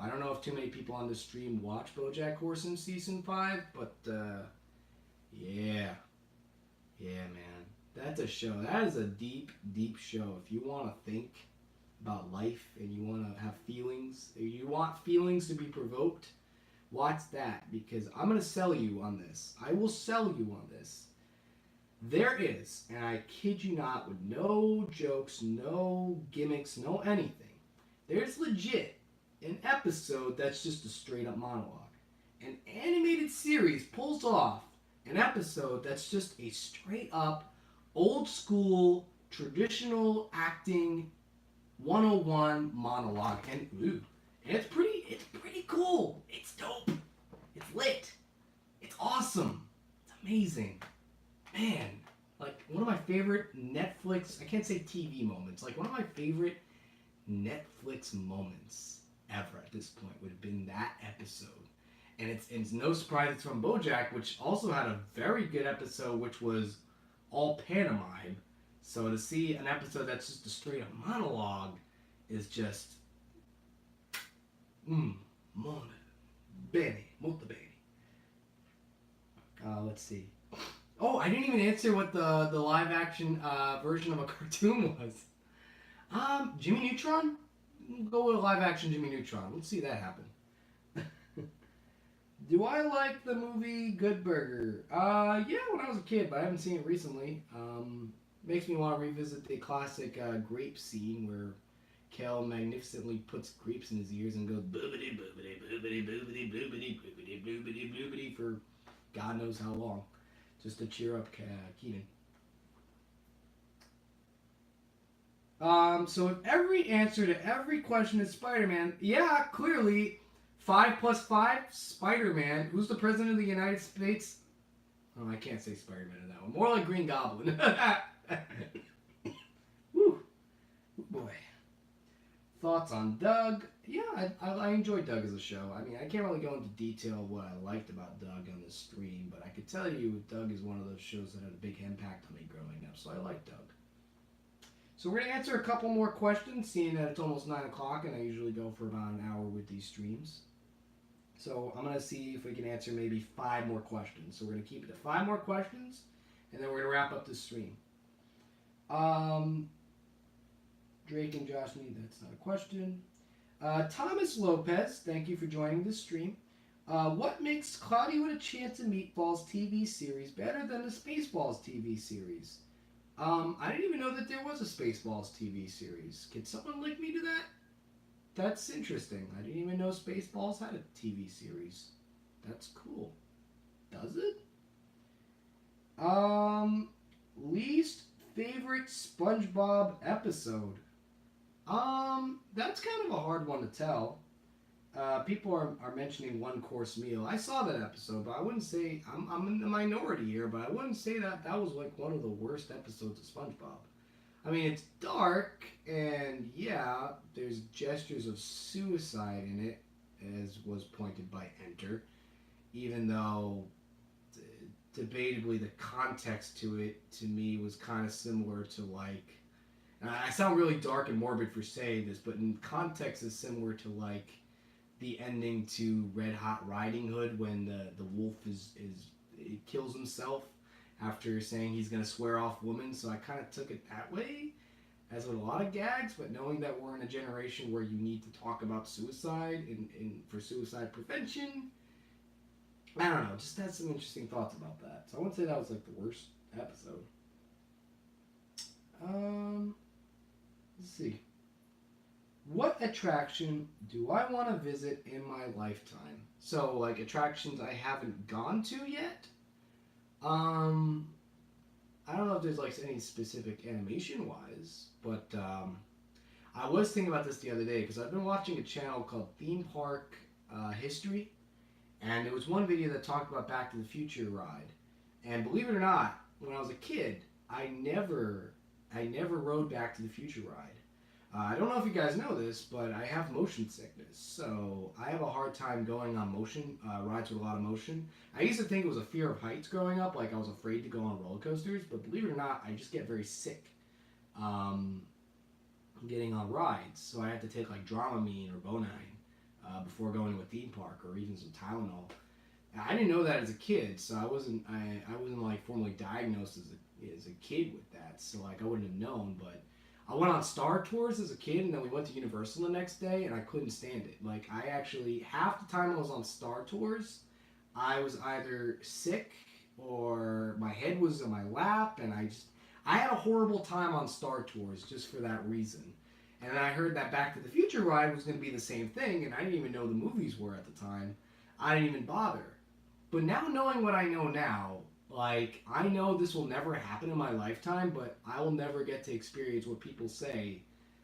I don't know if too many people on this stream watch BoJack Horseman Season 5, but, yeah. Yeah, man. That's a show. That is a deep, deep show. If you want to think about life and you want to have feelings, if you want feelings to be provoked, watch that, because I'm going to sell you on this. I will sell you on this. There is, and I kid you not, with no jokes, no gimmicks, no anything, there's legit an episode that's just a straight up monologue. An animated series pulls off an episode that's just a straight up, old school, traditional acting 101 monologue. And it's pretty cool. It's dope. It's lit. It's awesome. It's amazing. Man, like one of my favorite Netflix, I can't say TV moments, like one of my favorite Netflix moments ever at this point would have been that episode. And it's no surprise it's from BoJack, which also had a very good episode, which was all pantomime. So to see an episode that's just a straight up monologue is just molto bene. Let's see. Oh, I didn't even answer what the live action version of a cartoon was. Jimmy Neutron? We'll go with a live action Jimmy Neutron. Let's see that happen. Do I like the movie Good Burger? Yeah, when I was a kid, but I haven't seen it recently. Makes me want to revisit the classic grape scene where Kel magnificently puts grapes in his ears and goes boobity boobity boobity boobity boobity boobity boobity boobity for God knows how long, just to cheer up Keenan. So if every answer to every question is Spider-Man, yeah, clearly 5 plus 5, Spider-Man. Who's the president of the United States? Oh, I can't say Spider-Man in that one. More like Green Goblin. Woo. Boy. Thoughts on Doug? Yeah, I enjoy Doug as a show. I mean, I can't really go into detail what I liked about Doug on this stream, but I could tell you Doug is one of those shows that had a big impact on me growing up, so I like Doug. So we're going to answer a couple more questions, seeing that it's almost 9 o'clock, and I usually go for about an hour with these streams. So I'm going to see if we can answer maybe 5 more questions. So we're going to keep it to 5 more questions, and then we're going to wrap up this stream. Drake and Josh Need, that's not a question. Thomas Lopez, thank you for joining this stream. What makes Cloudy with a Chance of Meatballs TV series better than the Spaceballs TV series? I didn't even know that there was a Spaceballs TV series. Could someone link me to that? That's interesting. I didn't even know Spaceballs had a TV series. That's cool. Does it? Least favorite SpongeBob episode? That's kind of a hard one to tell. People are mentioning One Course Meal. I saw that episode, but I wouldn't say I'm in the minority here. But I wouldn't say that was like one of the worst episodes of SpongeBob. I mean, it's dark, and yeah, there's gestures of suicide in it, as was pointed by Enter. Even though, debatably, the context to it to me was kind of similar to like. I sound really dark and morbid for saying this, but in context, is similar to like the ending to Red Hot Riding Hood when the wolf it kills himself after saying he's gonna swear off women. So I kind of took it that way, as with a lot of gags. But knowing that we're in a generation where you need to talk about suicide and for suicide prevention, I don't know, just had some interesting thoughts about that. So I wouldn't say that was like the worst episode. Um, let's see. What attraction do I want to visit in my lifetime? So, like attractions I haven't gone to yet. Um, I don't know if there's like any specific animation wise, but I was thinking about this the other day because I've been watching a channel called Theme Park History, and there was one video that talked about Back to the Future ride. And believe it or not, when I was a kid, I never rode Back to the Future ride. I don't know if you guys know this, but I have motion sickness, so I have a hard time going on motion rides with a lot of motion. I used to think it was a fear of heights growing up, like I was afraid to go on roller coasters, but believe it or not, I just get very sick um, getting on rides. So I had to take like Dramamine or Bonine before going to a theme park, or even some Tylenol. I didn't know that as a kid, so I wasn't like formally diagnosed as a kid with that, so like I wouldn't have known. But I went on Star Tours as a kid, and then we went to Universal the next day, and I couldn't stand it. Like I actually half the time I was on Star Tours, I was either sick or my head was in my lap, and I had a horrible time on Star Tours just for that reason. And then I heard that Back to the Future ride was going to be the same thing, and I didn't even know the movies were at the time. I didn't even bother. But now knowing what I know now, like I know this will never happen in my lifetime, but I will never get to experience what people say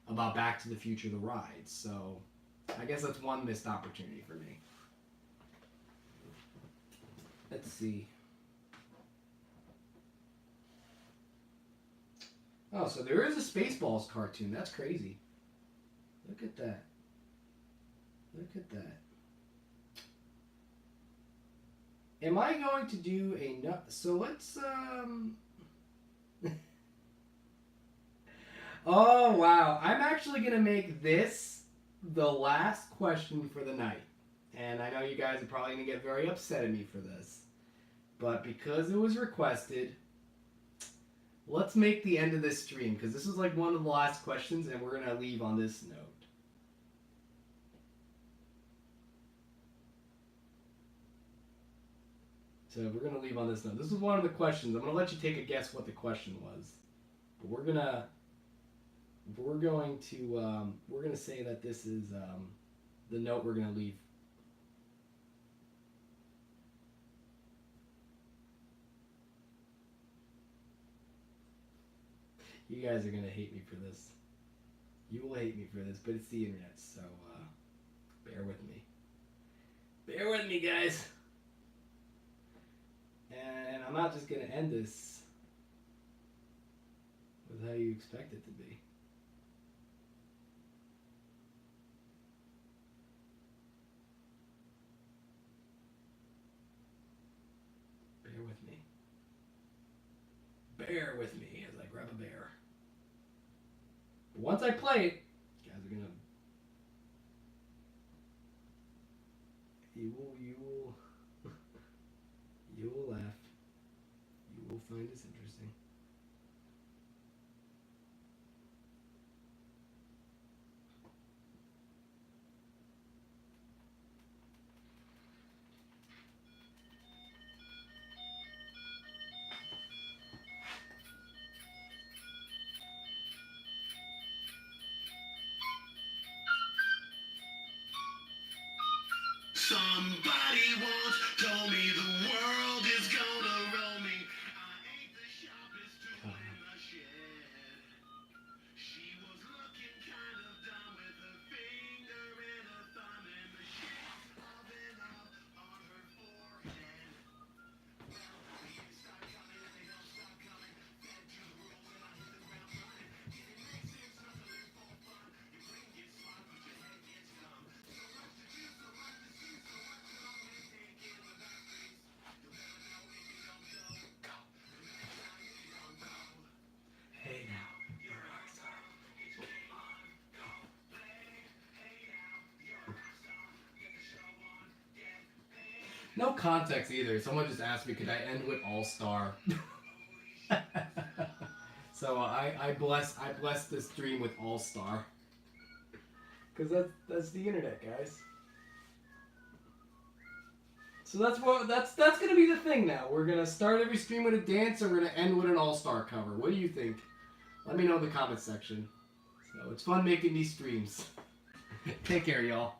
about Back to the Future the ride. So I guess that's one missed opportunity for me. Let's see. Oh, so there is a Spaceballs cartoon. That's crazy. Look at that. Look at that. Am I going to do a nut? So let's Oh wow! I'm actually gonna make this the last question for the night, and I know you guys are probably gonna get very upset at me for this, but because it was requested, let's make the end of this stream because this is like one of the last questions, and we're gonna leave on this note. So we're gonna leave on this note. This is one of the questions. I'm gonna let you take a guess what the question was, but we're gonna say that this is the note we're gonna leave. You guys are gonna hate me for this. You will hate me for this, but it's the internet, so bear with me. Bear with me, guys. And I'm not just gonna end this with how you expect it to be. Bear with me. Bear with me as I grab a bear. But once I play it, you guys are gonna. You will. You will laugh. You will find this interesting. Somebody once told me the world is gonna roll me. I ain't the sharpest tool in the shed. She was looking kind of dumb with her finger and a thumb in the shape of an up on her forehead. Well, the years start coming and they don't stop coming. Fed to the rules and I hit the ground running. Didn't make sense not to live for fun. Your brain gets smart but your head gets dumb. So much to do, so much to see, so much to love and take in the back streets. You'll never know if you don't go. Go. You'll never know if you don't go. Hey now, you're a rock star. It's game on. Go play. Hey now, you're a rock star. Get the show on. Get paid. No context either. Someone just asked me, could I end with All Star? So I bless this stream with All Star. Cause that's the internet, guys. So that's gonna be the thing now. We're gonna start every stream with a dance, and we're gonna end with an all-star cover. What do you think? Let me know in the comments section. So it's fun making these streams. Take care, y'all.